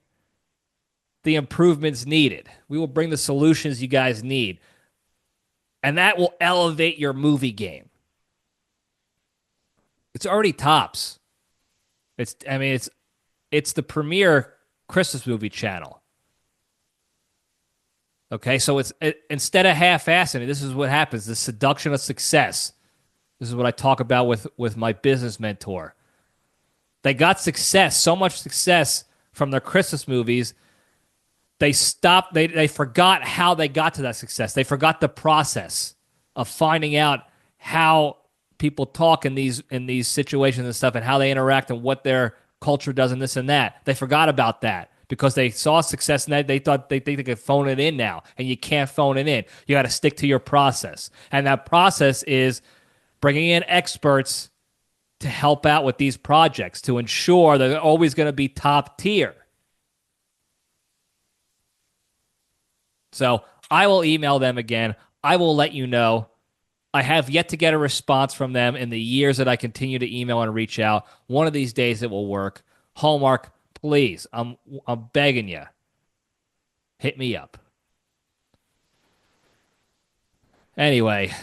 S1: the improvements needed. We will bring the solutions you guys need. And that will elevate your movie game. It's already tops. It's the premier Christmas movie channel. Okay, so instead of half-assing it, this is what happens, the seduction of success. This is what I talk about with my business mentor. They got success, so much success from their Christmas movies, they stopped, they forgot how they got to that success. They forgot the process of finding out how people talk in these situations and stuff and how they interact and what their culture does and this and that. They forgot about that because they saw success and they thought they think they could phone it in now, and you can't phone it in. You got to stick to your process. And that process is bringing in experts to help out with these projects to ensure that they're always going to be top tier. So I will email them again. I will let you know. I have yet to get a response from them in the years that I continue to email and reach out. One of these days it will work. Hallmark, please, I'm begging you. Hit me up. Anyway,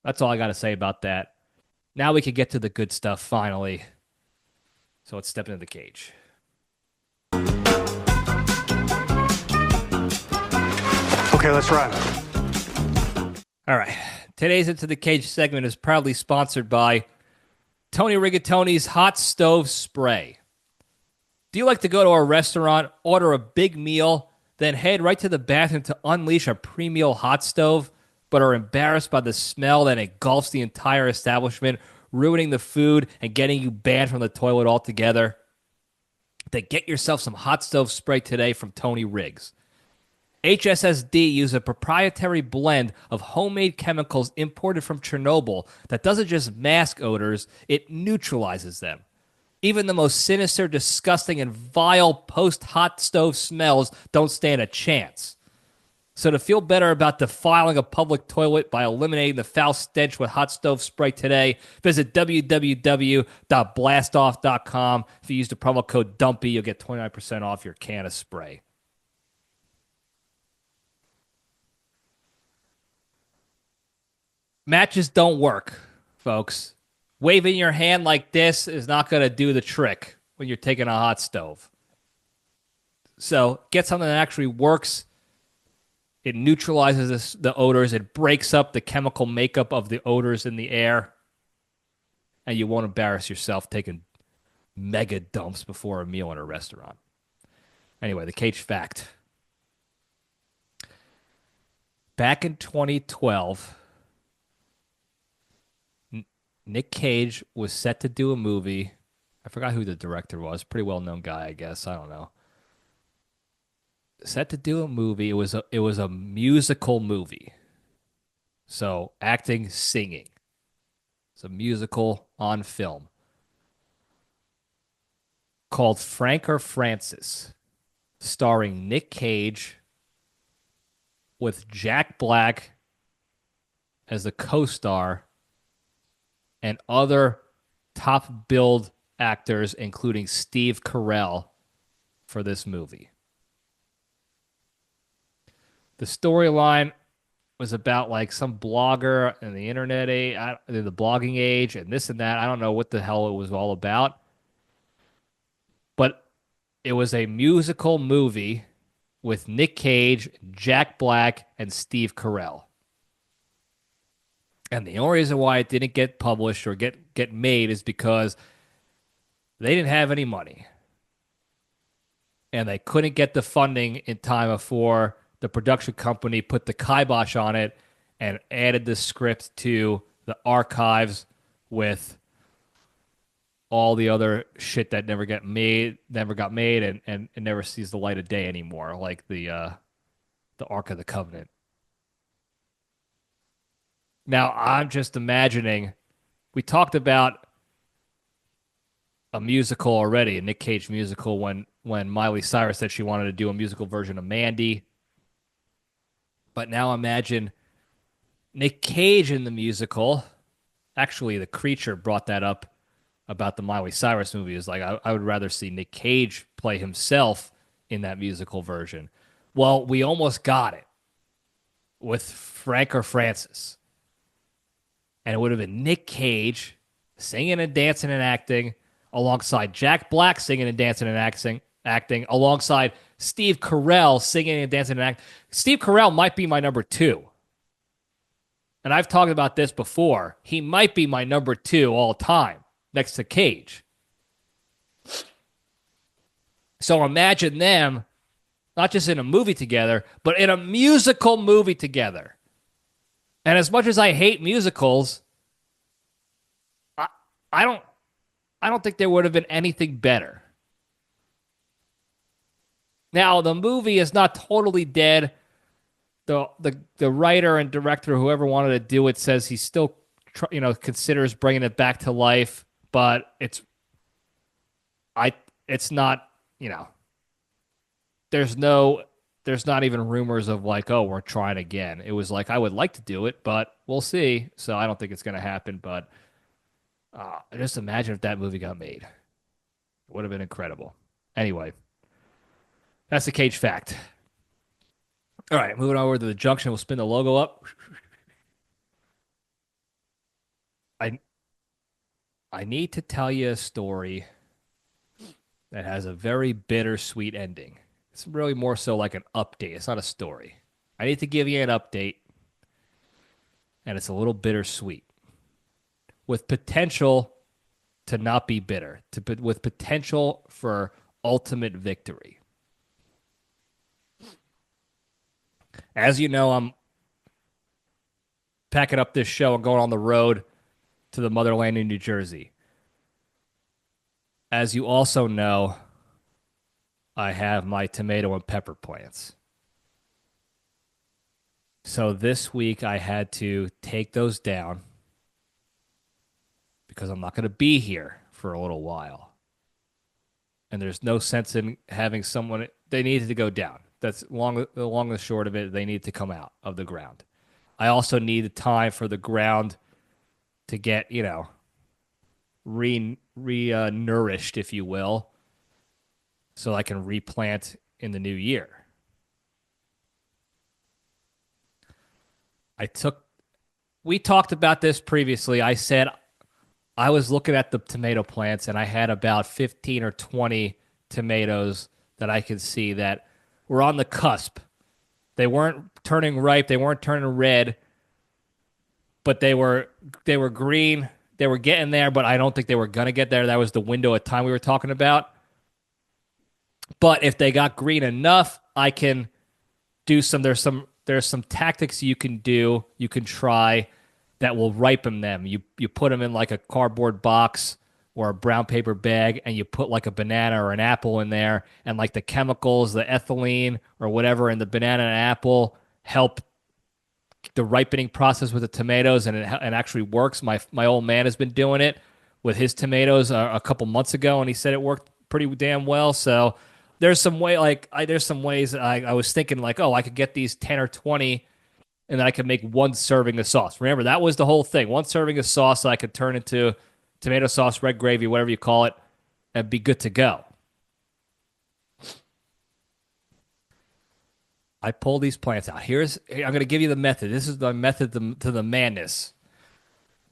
S1: that's all I got to say about that. Now we can get to the good stuff finally. So let's step into the cage.
S2: Okay, let's run.
S1: All right. Today's Into the Cage segment is proudly sponsored by Tony Rigatoni's Hot Stove Spray. Do you like to go to a restaurant, order a big meal, then head right to the bathroom to unleash a pre-meal hot stove, but are embarrassed by the smell that engulfs the entire establishment, ruining the food and getting you banned from the toilet altogether? Then get yourself some Hot Stove Spray today from Tony Riggs. HSSD uses a proprietary blend of homemade chemicals imported from Chernobyl that doesn't just mask odors, it neutralizes them. Even the most sinister, disgusting, and vile post-hot stove smells don't stand a chance. So to feel better about defiling a public toilet by eliminating the foul stench with Hot Stove Spray today, visit www.blastoff.com. If you use the promo code DUMPY, you'll get 29% off your can of spray. Matches don't work, folks. Waving your hand like this is not going to do the trick when you're taking a hot stove. So get something that actually works. It neutralizes the odors. It breaks up the chemical makeup of the odors in the air. And you won't embarrass yourself taking mega dumps before a meal in a restaurant. Anyway, the Cage fact. Back in 2012... Nic Cage was set to do a movie. I forgot who the director was. Pretty well-known guy, I guess. I don't know. Set to do a movie. It was a musical movie. So acting, singing. It's a musical on film called Frank or Francis, starring Nic Cage with Jack Black as the co-star and other top billed actors, including Steve Carell, for this movie. The storyline was about like some blogger in the internet age, in the blogging age, and this and that. I don't know what the hell it was all about. But it was a musical movie with Nic Cage, Jack Black, and Steve Carell. And the only reason why it didn't get published or get made is because they didn't have any money. And they couldn't get the funding in time before the production company put the kibosh on it and added the script to the archives with all the other shit that never got made and never sees the light of day anymore, like the Ark of the Covenant. Now, I'm just imagining we talked about a musical already, a Nic Cage musical, when Miley Cyrus said she wanted to do a musical version of Mandy. But now imagine Nic Cage in the musical. Actually, the creature brought that up about the Miley Cyrus movie. Is like, I would rather see Nic Cage play himself in that musical version. Well, we almost got it with Frank or Francis. And it would have been Nic Cage singing and dancing and acting alongside Jack Black singing and dancing and acting alongside Steve Carell singing and dancing and acting. Steve Carell might be my number 2. And I've talked about this before. He might be my number 2 all time next to Cage. So imagine them not just in a movie together, but in a musical movie together. And as much as I hate musicals, I don't think there would have been anything better. Now, the movie is not totally dead. The writer and director, whoever wanted to do it, says he still considers bringing it back to life, but it's not, there's not even rumors of like, oh, we're trying again. It was like, I would like to do it, but we'll see. So I don't think it's going to happen, but just imagine if that movie got made. It would have been incredible. Anyway, that's the Cage fact. All right, moving over to the junction. We'll spin the logo up. I need to tell you a story that has a very bittersweet ending. It's really more so like an update. It's not a story. I need to give you an update, and it's a little bittersweet, with potential to not be bitter, with potential for ultimate victory. As you know, I'm packing up this show and going on the road to the motherland in New Jersey. As you also know, I have my tomato and pepper plants. So this week I had to take those down because I'm not going to be here for a little while. And there's no sense in having someone, they needed to go down. That's long and short of it. They need to come out of the ground. I also needed time for the ground to get, nourished, if you will, so I can replant in the new year. We talked about this previously. I said I was looking at the tomato plants and I had about 15 or 20 tomatoes that I could see that were on the cusp. They weren't turning ripe. They weren't turning red, but they were green. They were getting there, but I don't think they were going to get there. That was the window of time we were talking about. But if they got green enough, I can do there's some tactics you can do, you can try that will ripen them. You put them in like a cardboard box or a brown paper bag, and you put like a banana or an apple in there, and like the chemicals, the ethylene or whatever in the banana and apple help the ripening process with the tomatoes, and it actually works. My old man has been doing it with his tomatoes a couple months ago, and he said it worked pretty damn well. So there's some ways I was thinking like, oh, I could get these 10 or 20, and then I could make one serving of sauce. Remember, that was the whole thing. One serving of sauce I could turn into tomato sauce, red gravy, whatever you call it, and be good to go. I pull these plants out. I'm going to give you the method. This is the method to the madness.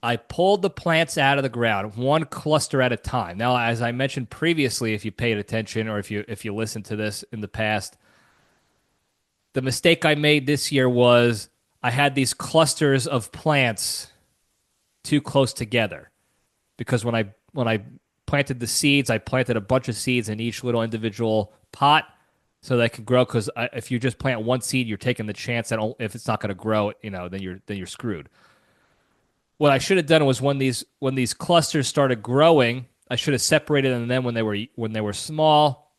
S1: I pulled the plants out of the ground, one cluster at a time. Now, as I mentioned previously, if you paid attention or if you listened to this in the past, the mistake I made this year was I had these clusters of plants too close together. Because when I planted the seeds, I planted a bunch of seeds in each little individual pot so they could grow. Because if you just plant one seed, you're taking the chance that if it's not going to grow, then you're screwed. What I should have done was when these clusters started growing, I should have separated them when they were small.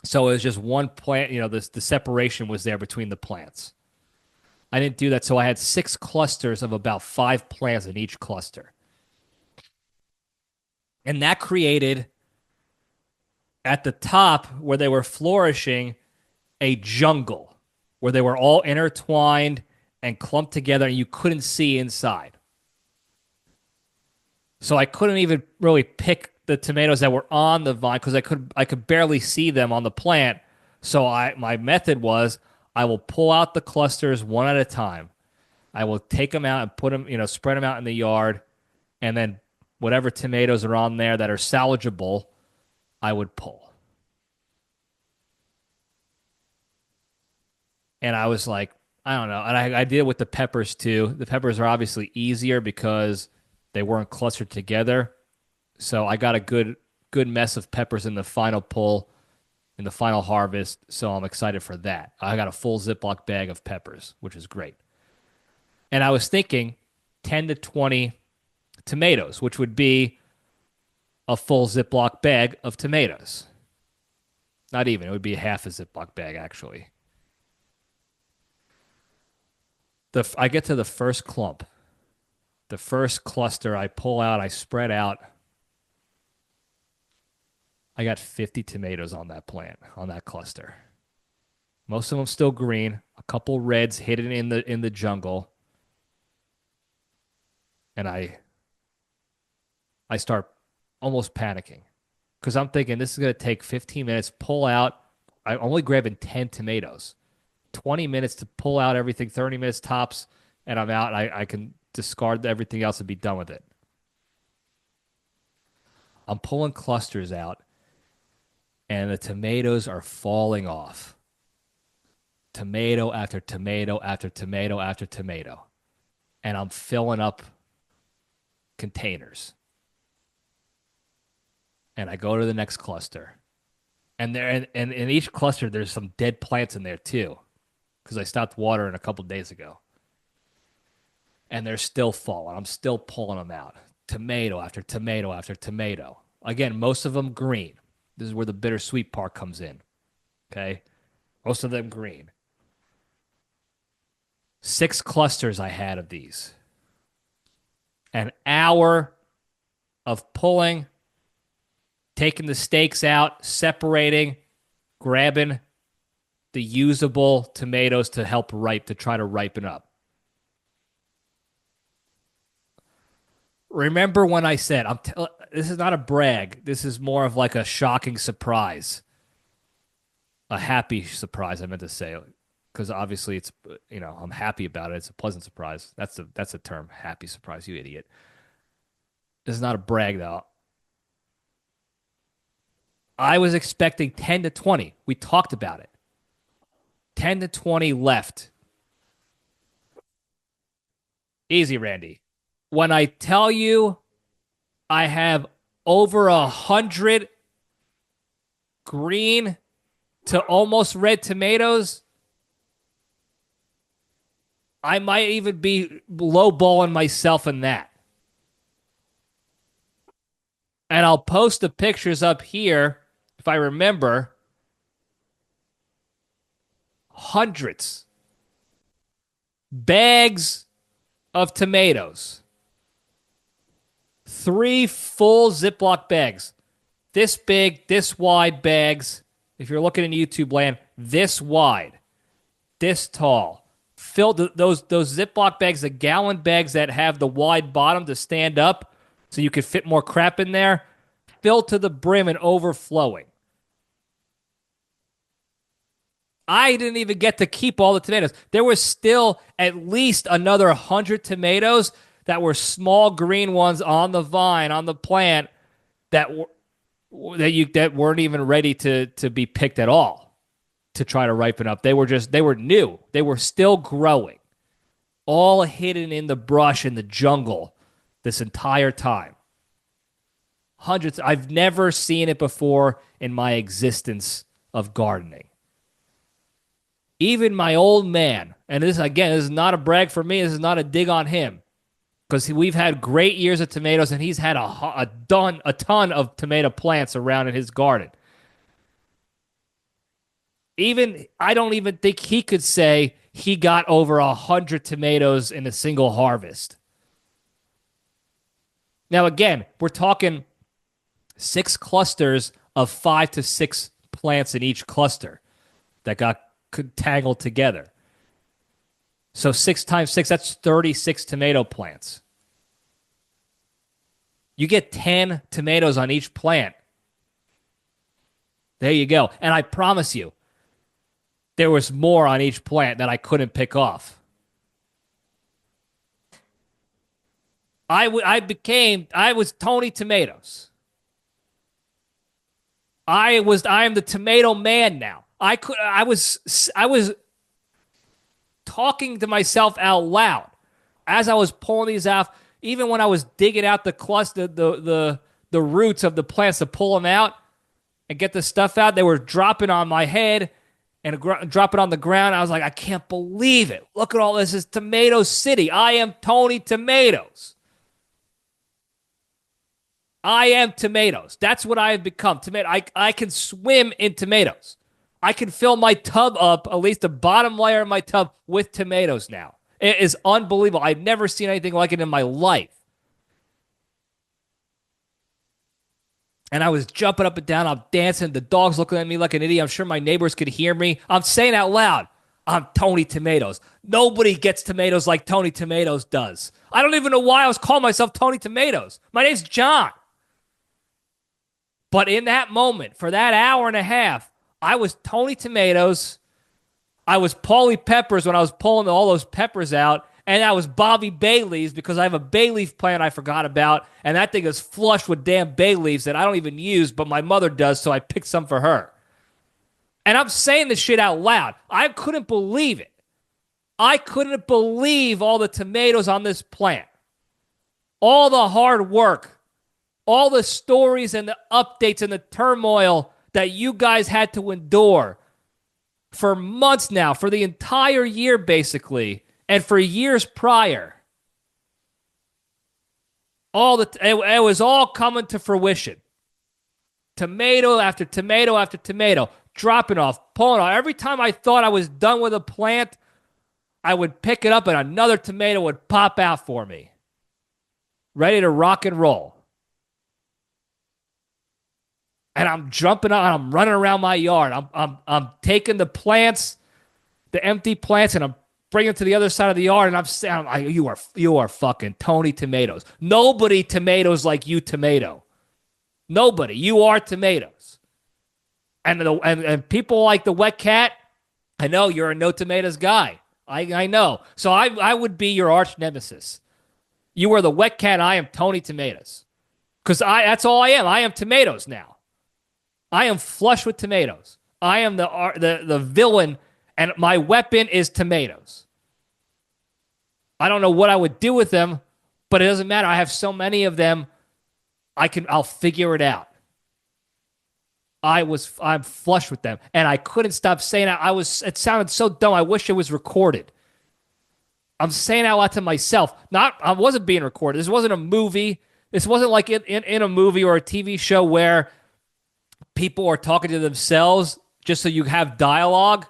S1: So it was just one plant. The separation was there between the plants. I didn't do that, so I had 6 clusters of about 5 plants in each cluster. And that created at the top where they were flourishing a jungle where they were all intertwined and clumped together and you couldn't see inside. So I couldn't even really pick the tomatoes that were on the vine because I could barely see them on the plant. So my method was I will pull out the clusters one at a time. I will take them out and put them, spread them out in the yard, and then whatever tomatoes are on there that are salvageable, I would pull. And I was like, I don't know. And I did it with the peppers too. The peppers are obviously easier because they weren't clustered together. So I got a good mess of peppers in the final pull, in the final harvest. So I'm excited for that. I got a full Ziploc bag of peppers, which is great. And I was thinking 10 to 20 tomatoes, which would be a full Ziploc bag of tomatoes. Not even. It would be half a Ziploc bag, actually. I get to the first clump. The first cluster I pull out, I spread out. I got 50 tomatoes on that plant, on that cluster. Most of them still green, a couple reds hidden in the jungle. And I start almost panicking because I'm thinking this is going to take 15 minutes, pull out. I'm only grabbing 10 tomatoes, 20 minutes to pull out everything, 30 minutes tops, and I'm out. I can discard everything else and be done with it. I'm pulling clusters out, and the tomatoes are falling off. Tomato after tomato after tomato after tomato. And I'm filling up containers. And I go to the next cluster. And there and in each cluster there's some dead plants in there too. Because I stopped watering a couple days ago. And they're still falling. I'm still pulling them out. Tomato after tomato after tomato. Again, most of them green. This is where the bittersweet part comes in. Okay? Most of them green. 6 clusters I had of these. An hour of pulling, taking the stakes out, separating, grabbing the usable tomatoes to help to try to ripen up. Remember when I said, this is not a brag. This is more of like a shocking surprise. A happy surprise, I meant to say. Because obviously it's, I'm happy about it. It's a pleasant surprise. That's a term, happy surprise, you idiot. This is not a brag, though. I was expecting 10 to 20. We talked about it. 10 to 20 left. Easy, Randy. When I tell you I have over 100 green to almost red tomatoes, I might even be lowballing myself in that. And I'll post the pictures up here, if I remember. Hundreds. Bags of tomatoes. 3 full Ziploc bags. This big, this wide bags. If you're looking in YouTube land, this wide, this tall. Filled those Ziploc bags, the gallon bags that have the wide bottom to stand up so you could fit more crap in there, filled to the brim and overflowing. I didn't even get to keep all the tomatoes. There was still at least another 100 tomatoes that were small green ones on the vine, on the plant, that weren't even ready to be picked at all to try to ripen up. They were new. They were still growing, all hidden in the brush in the jungle this entire time. Hundreds. I've never seen it before in my existence of gardening. Even my old man, and this is not a brag for me. This is not a dig on him, because we've had great years of tomatoes, and he's had a ton of tomato plants around in his garden. I don't even think he could say he got over 100 tomatoes in a single harvest. Now, again, we're talking 6 clusters of 5 to 6 plants in each cluster that got tangled together. So 6 times 6, that's 36 tomato plants. You get 10 tomatoes on each plant. There you go. And I promise you, there was more on each plant that I couldn't pick off. I was Tony Tomatoes. I am the tomato man now. I was talking to myself out loud as I was pulling these out. Even when I was digging out the cluster, the roots of the plants to pull them out and get the stuff out, they were dropping on my head and dropping on the ground. I was like, I can't believe it. Look at all this. It's Tomato City. I am Tony Tomatoes. I am tomatoes. That's what I have become. I can swim in tomatoes. I can fill my tub up, at least the bottom layer of my tub, with tomatoes now. It is unbelievable. I've never seen anything like it in my life. And I was jumping up and down. I'm dancing. The dog's looking at me like an idiot. I'm sure my neighbors could hear me. I'm saying out loud, I'm Tony Tomatoes. Nobody gets tomatoes like Tony Tomatoes does. I don't even know why I was calling myself Tony Tomatoes. My name's John. But in that moment, for that hour and a half, I was Tony Tomatoes. I was Paulie Peppers when I was pulling all those peppers out. And I was Bobby Bay Leaves because I have a bay leaf plant I forgot about. And that thing is flush with damn bay leaves that I don't even use, but my mother does, so I picked some for her. And I'm saying this shit out loud. I couldn't believe it. I couldn't believe all the tomatoes on this plant. All the hard work. All the stories and the updates and the turmoil that you guys had to endure for months now, for the entire year basically, and for years prior. It was all coming to fruition. Tomato after tomato after tomato, dropping off, pulling off. Every time I thought I was done with a plant, I would pick it up and another tomato would pop out for me. Ready to rock and roll. And I'm jumping on, I'm running around my yard. I'm taking the plants, the empty plants, and I'm bringing them to the other side of the yard. And I'm saying, you are fucking Tony Tomatoes. Nobody tomatoes like you, tomato. Nobody. You are tomatoes. And people like the wet cat. I know you're a no tomatoes guy. I know. So I would be your arch nemesis. You are the wet cat. I am Tony Tomatoes. Because that's all I am. I am tomatoes now. I am flush with tomatoes. I am the villain, and my weapon is tomatoes. I don't know what I would do with them, but it doesn't matter. I have so many of them. I'll figure it out. I'm flush with them, and I couldn't stop saying it. It sounded so dumb. I wish it was recorded. I'm saying out loud to myself. I wasn't being recorded. This wasn't a movie. This wasn't like in a movie or a TV show where people are talking to themselves just so you have dialogue.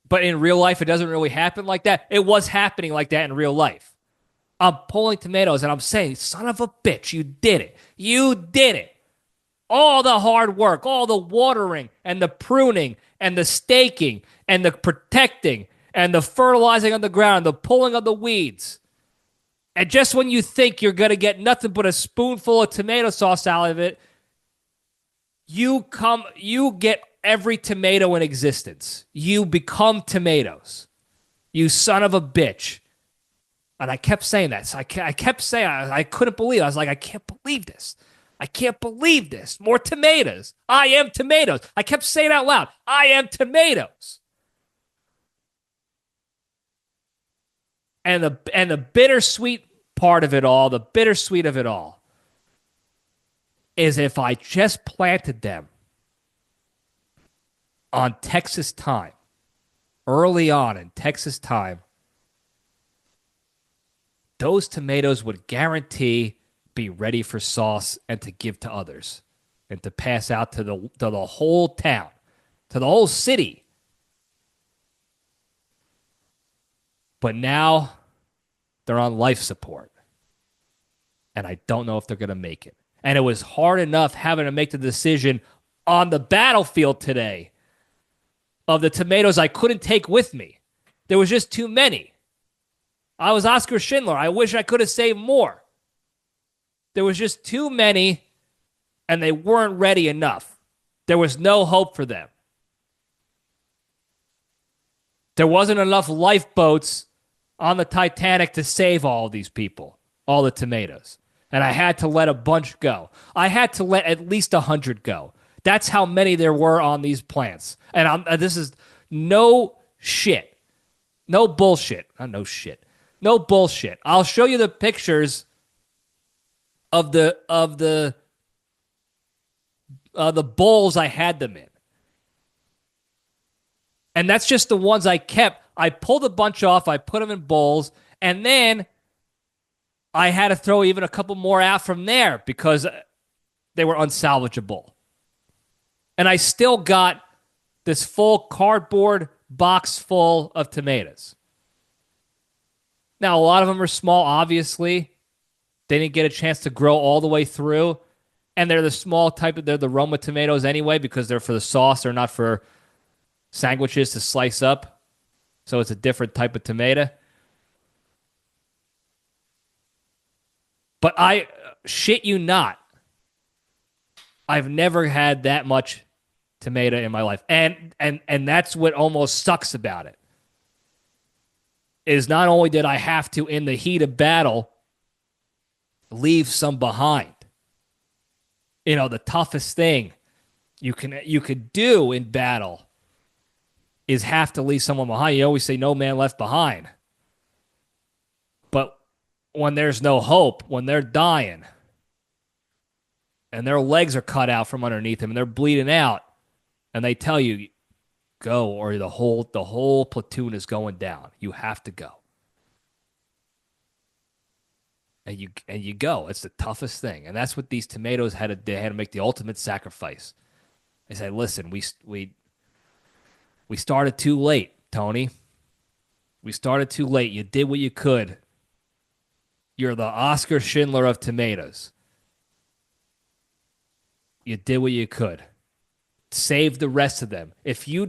S1: But in real life, it doesn't really happen like that. It was happening like that in real life. I'm pulling tomatoes and I'm saying, son of a bitch, you did it. You did it. All the hard work, all the watering and the pruning and the staking and the protecting and the fertilizing on the ground, the pulling of the weeds. And just when you think you're going to get nothing but a spoonful of tomato sauce out of it, you get every tomato in existence. You become tomatoes. You son of a bitch. And I kept saying that. So I kept saying, I couldn't believe it. I was like, I can't believe this. I can't believe this. More tomatoes. I am tomatoes. I kept saying out loud, I am tomatoes. And the bittersweet part of it all, the bittersweet of it all, is if I just planted them on Texas time, early on in Texas time, those tomatoes would guarantee be ready for sauce and to give to others and to pass out to the whole town, to the whole city. But now they're on life support. And I don't know if they're going to make it. And it was hard enough having to make the decision on the battlefield today of the tomatoes I couldn't take with me. There was just too many. I was Oscar Schindler. I wish I could have saved more. There was just too many, and they weren't ready enough. There was no hope for them. There wasn't enough lifeboats on the Titanic to save all of these people, all the tomatoes. And I had to let a bunch go. I had to let at least 100 go. That's how many there were on these plants. And this is no shit. No bullshit. No shit. No bullshit. I'll show you the pictures of the bowls I had them in. And that's just the ones I kept. I pulled a bunch off. I put them in bowls. And then I had to throw even a couple more out from there because they were unsalvageable. And I still got this full cardboard box full of tomatoes. Now, a lot of them are small, obviously. They didn't get a chance to grow all the way through. And they're the small type they're the Roma tomatoes anyway because they're for the sauce. They're not for sandwiches to slice up. So it's a different type of tomato. But I shit you not, I've never had that much tomato in my life. And that's what almost sucks about it. Is not only did I have to, in the heat of battle, leave some behind. You know, the toughest thing you could do in battle is have to leave someone behind. You always say no man left behind. But when there's no hope, when they're dying, and their legs are cut out from underneath them, and they're bleeding out, and they tell you, go, or the whole platoon is going down. You have to go. And you go. It's the toughest thing. And that's what these tomatoes they had to make the ultimate sacrifice. They said, listen, we started too late, Tony. We started too late. You did what you could. You're the Oscar Schindler of tomatoes. You did what you could. Save the rest of them. If you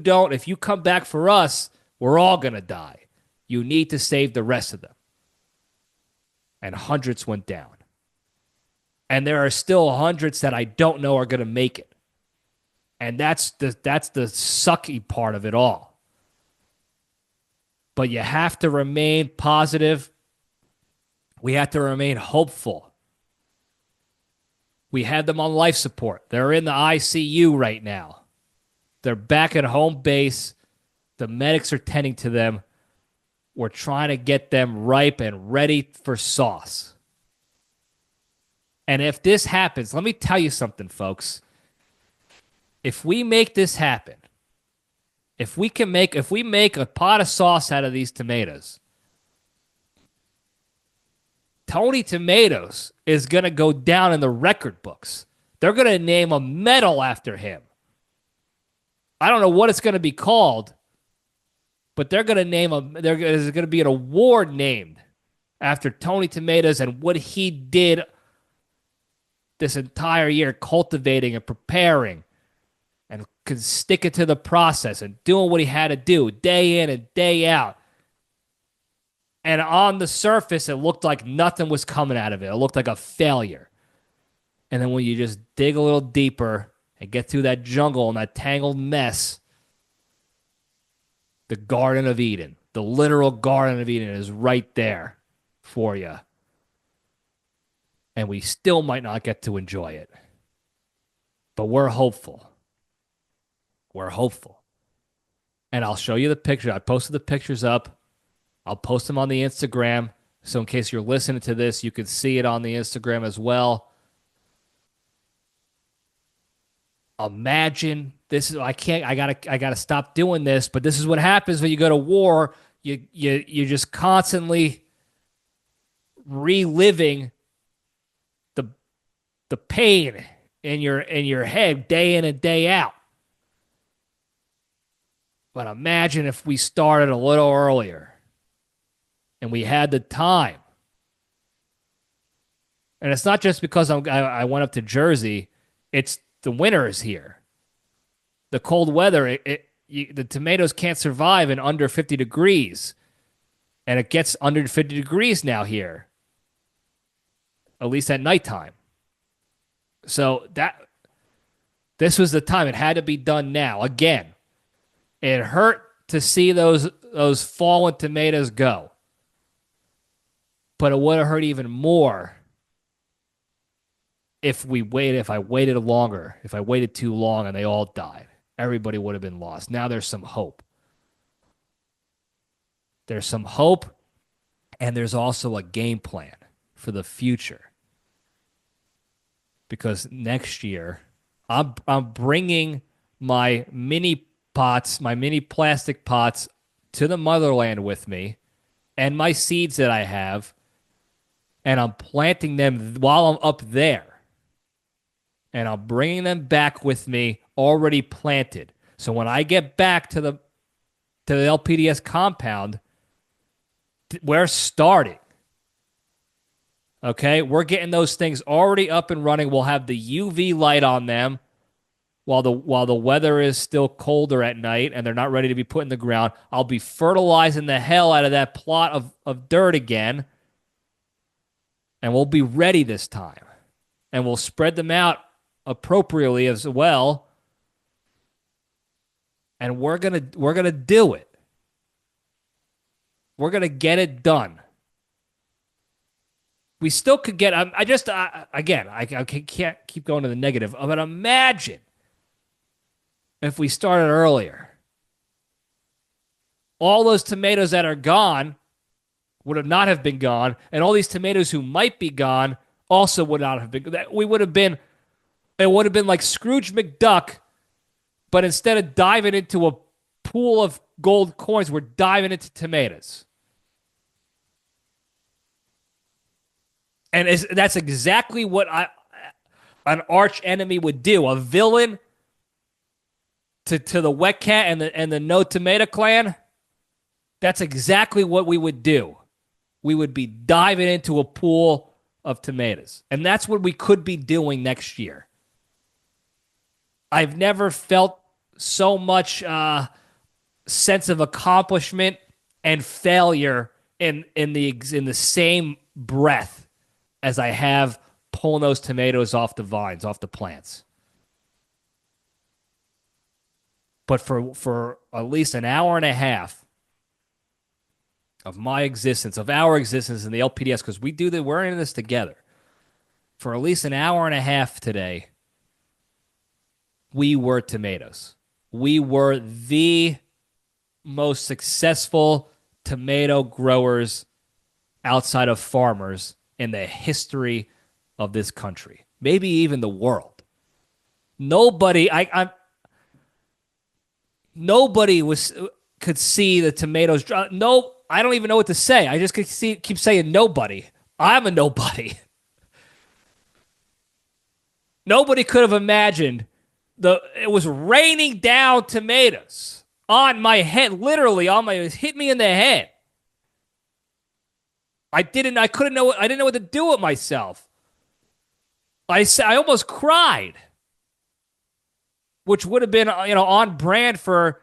S1: come back for us, we're all going to die. You need to save the rest of them. And hundreds went down. And there are still hundreds that I don't know are going to make it. And that's the sucky part of it all. But you have to remain positive. We have to remain hopeful. We had them on life support. They're in the ICU right now. They're back at home base. The medics are tending to them. We're trying to get them ripe and ready for sauce. And if this happens, let me tell you something, folks. If we make this happen, if we make a pot of sauce out of these tomatoes, Tony Tomatoes is going to go down in the record books. They're going to name a medal after him. I don't know what it's going to be called, but they're going to there's going to be an award named after Tony Tomatoes and what he did this entire year, cultivating and preparing and sticking to the process and doing what he had to do day in and day out. And on the surface, it looked like nothing was coming out of it. It looked like a failure. And then when you just dig a little deeper and get through that jungle and that tangled mess, the Garden of Eden, the literal Garden of Eden is right there for you. And we still might not get to enjoy it. But we're hopeful. We're hopeful. And I'll show you the picture. I posted the pictures up. I'll post them on the Instagram. So in case you're listening to this, you can see it on the Instagram as well. Imagine this is I gotta stop doing this, but this is what happens when you go to war. You just constantly reliving the pain in your head day in and day out. But imagine if we started a little earlier and we had the time And it's not just because I went up to Jersey. It's the winter is here. The cold weather, the tomatoes can't survive in under 50 degrees. And it gets under 50 degrees now here, at least at nighttime. So this was the time. It had to be done now. Again, it hurt to see those fallen tomatoes go. But it would have hurt even more if I waited longer, if I waited too long and they all died. Everybody would have been lost. Now there's some hope. There's some hope, and there's also a game plan for the future. Because next year, I'm bringing my mini pots, my mini plastic pots to the motherland with me, and my seeds that I have, and I'm planting them while I'm up there. And I'm bringing them back with me already planted. So when I get back to the LPDS compound, we're starting. Okay? We're getting those things already up and running. We'll have the UV light on them while the weather is still colder at night and they're not ready to be put in the ground. I'll be fertilizing the hell out of that plot of dirt again. And we'll be ready this time. And we'll spread them out appropriately as well. And we're gonna do it. We're gonna get it done. We still could get. I can't keep going to the negative. But imagine if we started earlier. All those tomatoes that are gone would not have been gone, and all these tomatoes who might be gone also would not have been. It would have been like Scrooge McDuck, but instead of diving into a pool of gold coins, we're diving into tomatoes. And that's exactly what an arch enemy would do. A villain to the Wet Cat and the No Tomato Clan. That's exactly what we would do. We would be diving into a pool of tomatoes. And that's what we could be doing next year. I've never felt so much sense of accomplishment and failure in the same breath as I have pulling those tomatoes off the vines, off the plants. But for at least an hour and a half of my existence, of our existence in the LPDS, because we're in this together. For at least an hour and a half today, we were tomatoes. We were the most successful tomato growers outside of farmers in the history of this country, maybe even the world. Nobody could see the tomatoes. No, I don't even know what to say. I just keep saying nobody. I'm a nobody. Nobody could have imagined it was raining down tomatoes on my head, literally it hit me in the head. I didn't know what to do with myself. I almost cried, which would have been, on brand for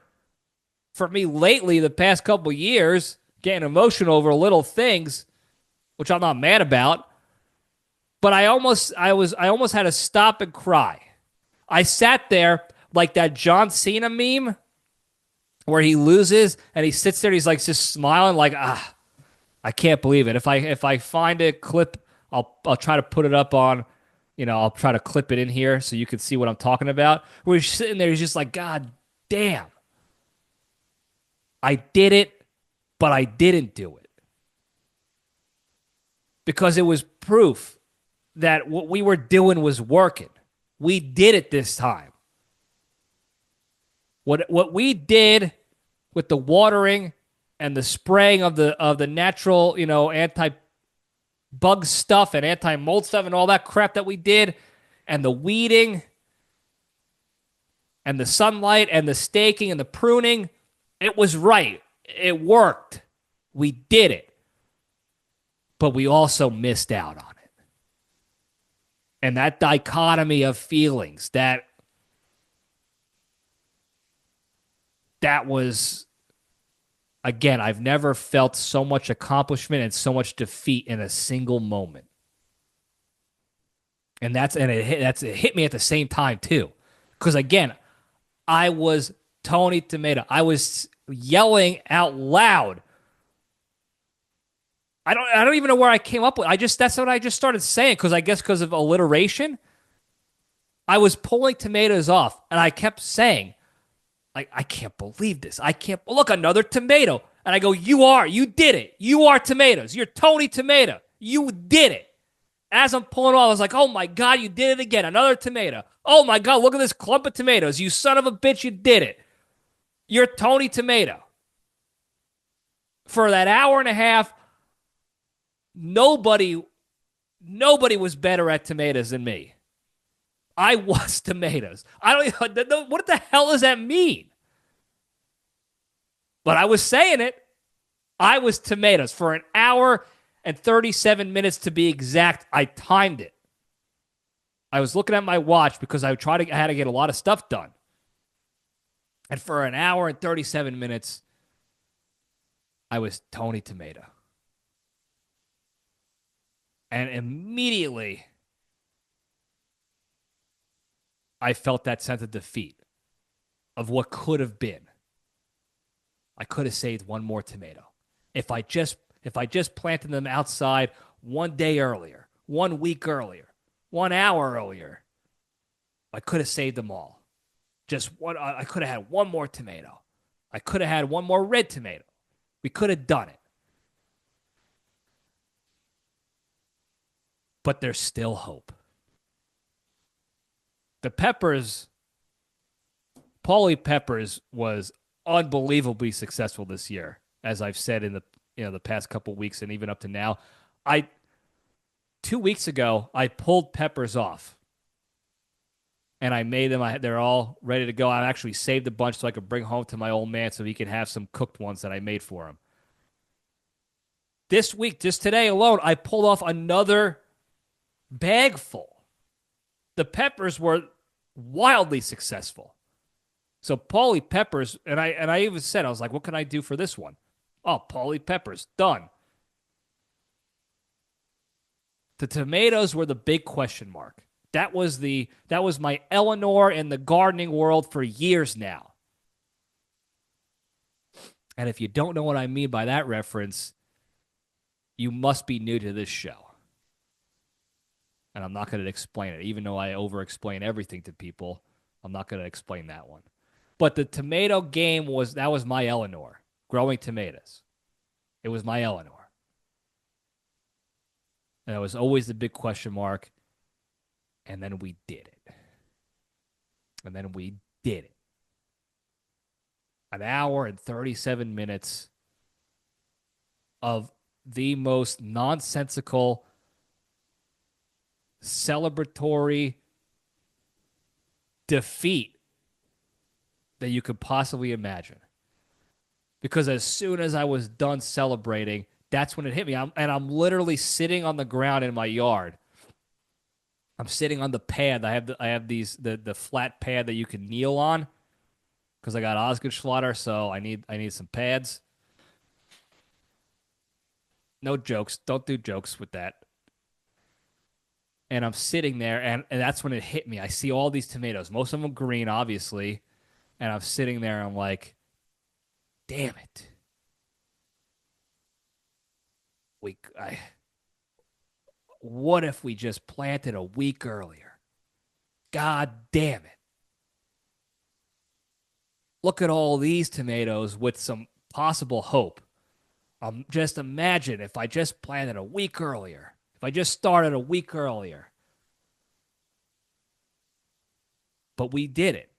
S1: me lately the past couple years, getting emotional over little things, which I'm not mad about. But I almost had to stop and cry. I sat there like that John Cena meme where he loses and he sits there and he's like just smiling like, I can't believe it. If I find a clip, I'll try to put it up on, I'll try to clip it in here so you can see what I'm talking about. Where he's sitting there, he's just like, God damn. I did it, but I didn't do it. Because it was proof that what we were doing was working. We did it this time. What we did with the watering and the spraying of the natural, anti-bug stuff and anti-mold stuff and all that crap that we did, and the weeding and the sunlight and the staking and the pruning, it was right. It worked. We did it. But we also missed out on it. And that dichotomy of feelings, that was, again, I've never felt so much accomplishment and so much defeat in a single moment. And it hit me at the same time too. Because again, I was Tony Tomato. I was yelling out loud. I don't even know where I came up with. That's what I just started saying, because of alliteration. I was pulling tomatoes off, and I kept saying, like, I can't believe this. Look, another tomato. And I go, you did it. You are tomatoes. You're Tony Tomato. You did it. As I'm pulling off, I was like, oh my God, you did it again. Another tomato. Oh my God, look at this clump of tomatoes. You son of a bitch, you did it. You're Tony Tomato. For that hour and a half, nobody was better at tomatoes than me. I was tomatoes. I don't know. What the hell does that mean? But I was saying it. I was tomatoes for an hour and 37 minutes to be exact. I timed it. I was looking at my watch because I had to get a lot of stuff done. And for an hour and 37 minutes, I was Tony Tomato. And immediately, I felt that sense of defeat of what could have been. I could have saved one more tomato. If I just planted them outside 1 day earlier, 1 week earlier, 1 hour earlier, I could have saved them all. I could have had one more tomato. I could have had one more red tomato. We could have done it. But there's still hope. The Peppers, Paulie Peppers was unbelievably successful this year, as I've said in the past couple of weeks and even up to now. 2 weeks ago, I pulled Peppers off. And I made them. They're all ready to go. I actually saved a bunch so I could bring home to my old man so he could have some cooked ones that I made for him. This week, just today alone, I pulled off another bag full. The Peppers were wildly successful. So Paulie Peppers, and I even said, I was like, what can I do for this one? Oh, Paulie Peppers, done. The tomatoes were the big question mark. That was my Eleanor in the gardening world for years now. And if you don't know what I mean by that reference, you must be new to this show. And I'm not going to explain it. Even though I over-explain everything to people, I'm not going to explain that one. But the tomato game was my Eleanor, growing tomatoes. It was my Eleanor. And it was always the big question mark. And then we did it. An hour and 37 minutes of the most nonsensical, celebratory defeat that you could possibly imagine. Because as soon as I was done celebrating, that's when it hit me. I'm literally sitting on the ground in my yard. I'm sitting on the pad. I have the flat pad that you can kneel on because I got Osgood-Schlatter, so I need some pads. No jokes. Don't do jokes with that. And I'm sitting there, and that's when it hit me. I see all these tomatoes, most of them green, obviously, and I'm sitting there, and I'm like, damn it. What if we just planted a week earlier? God damn it. Look at all these tomatoes with some possible hope. Just imagine if I just planted a week earlier. If I just started a week earlier. But we did it.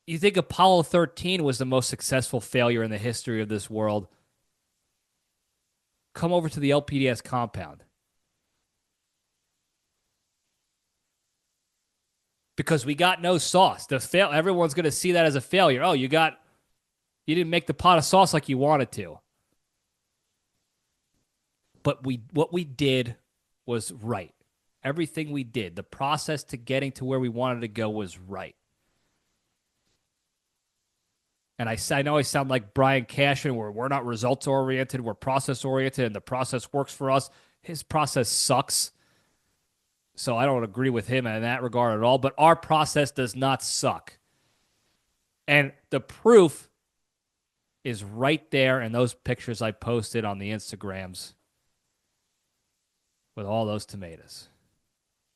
S1: You think Apollo 13 was the most successful failure in the history of this world? Come over to the LPDS compound. Because we got no sauce. Everyone's going to see that as a failure. Oh, you didn't make the pot of sauce like you wanted to. But what we did was right. Everything we did, the process to getting to where we wanted to go was right. And I know I sound like Brian Cashin, where we're not results-oriented, we're process-oriented, and the process works for us. His process sucks. So I don't agree with him in that regard at all. But our process does not suck. And the proof is right there in those pictures I posted on the Instagrams with all those tomatoes.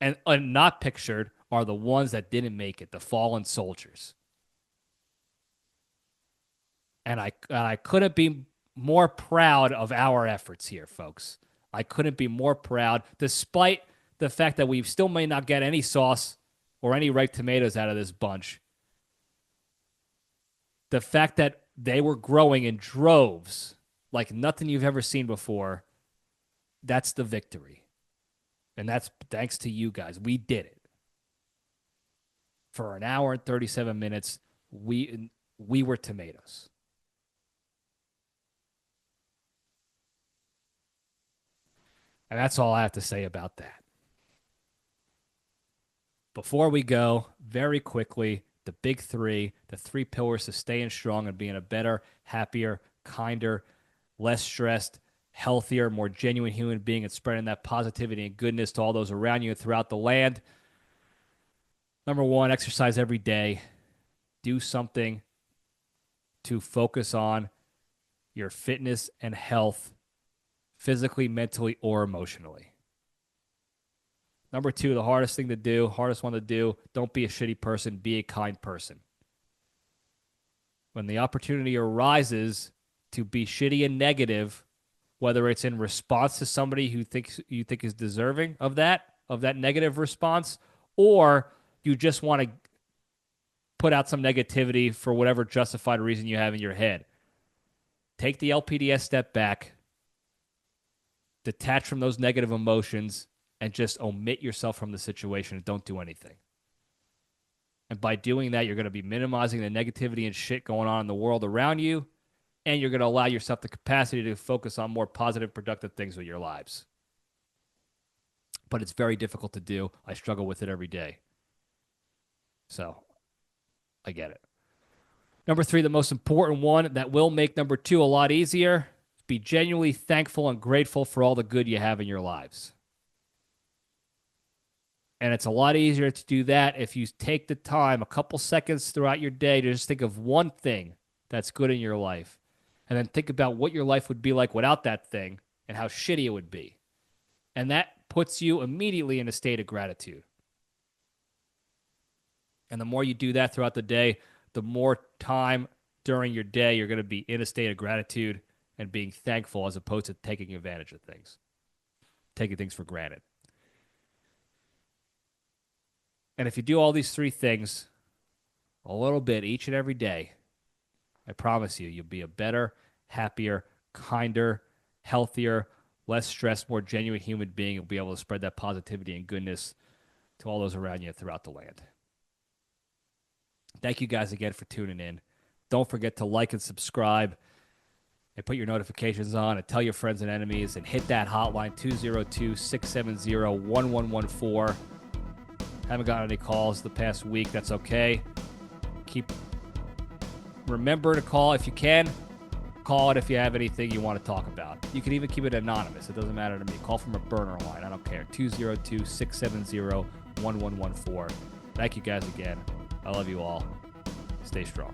S1: And not pictured are the ones that didn't make it, the fallen soldiers. And I couldn't be more proud of our efforts here, folks. I couldn't be more proud, despite the fact that we still may not get any sauce or any ripe tomatoes out of this bunch. The fact that they were growing in droves like nothing you've ever seen before, that's the victory. And that's thanks to you guys. We did it. For an hour and 37 minutes, we were tomatoes. And that's all I have to say about that. Before we go, very quickly, the big three, the three pillars to staying strong and being a better, happier, kinder, less stressed, healthier, more genuine human being and spreading that positivity and goodness to all those around you and throughout the land. Number one, exercise every day. Do something to focus on your fitness and health, physically, mentally, or emotionally. Number two, the hardest one to do, don't be a shitty person, be a kind person. When the opportunity arises to be shitty and negative, whether it's in response to somebody who you think is deserving of that negative response, or you just want to put out some negativity for whatever justified reason you have in your head, take the LPDS step back, detach from those negative emotions, and just omit yourself from the situation and don't do anything. And by doing that, you're going to be minimizing the negativity and shit going on in the world around you, and you're going to allow yourself the capacity to focus on more positive, productive things with your lives. But it's very difficult to do. I struggle with it every day. So, I get it. Number three, the most important one that will make number two a lot easier, be genuinely thankful and grateful for all the good you have in your lives. And it's a lot easier to do that if you take the time, a couple seconds throughout your day, to just think of one thing that's good in your life. And then think about what your life would be like without that thing and how shitty it would be. And that puts you immediately in a state of gratitude. And the more you do that throughout the day, the more time during your day you're going to be in a state of gratitude and being thankful, as opposed to taking advantage of things, taking things for granted. And if you do all these three things a little bit each and every day, I promise you, you'll be a better, happier, kinder, healthier, less stressed, more genuine human being. You'll be able to spread that positivity and goodness to all those around you throughout the land. Thank you guys again for tuning in. Don't forget to like and subscribe and put your notifications on and tell your friends and enemies and hit that hotline, 202-670-1114. Haven't gotten any calls the past week. That's okay. Remember to call if you can. Call it if you have anything you want to talk about. You can even keep it anonymous. It doesn't matter to me. Call from a burner line. I don't care. 202-670-1114. Thank you guys again. I love you all. Stay strong.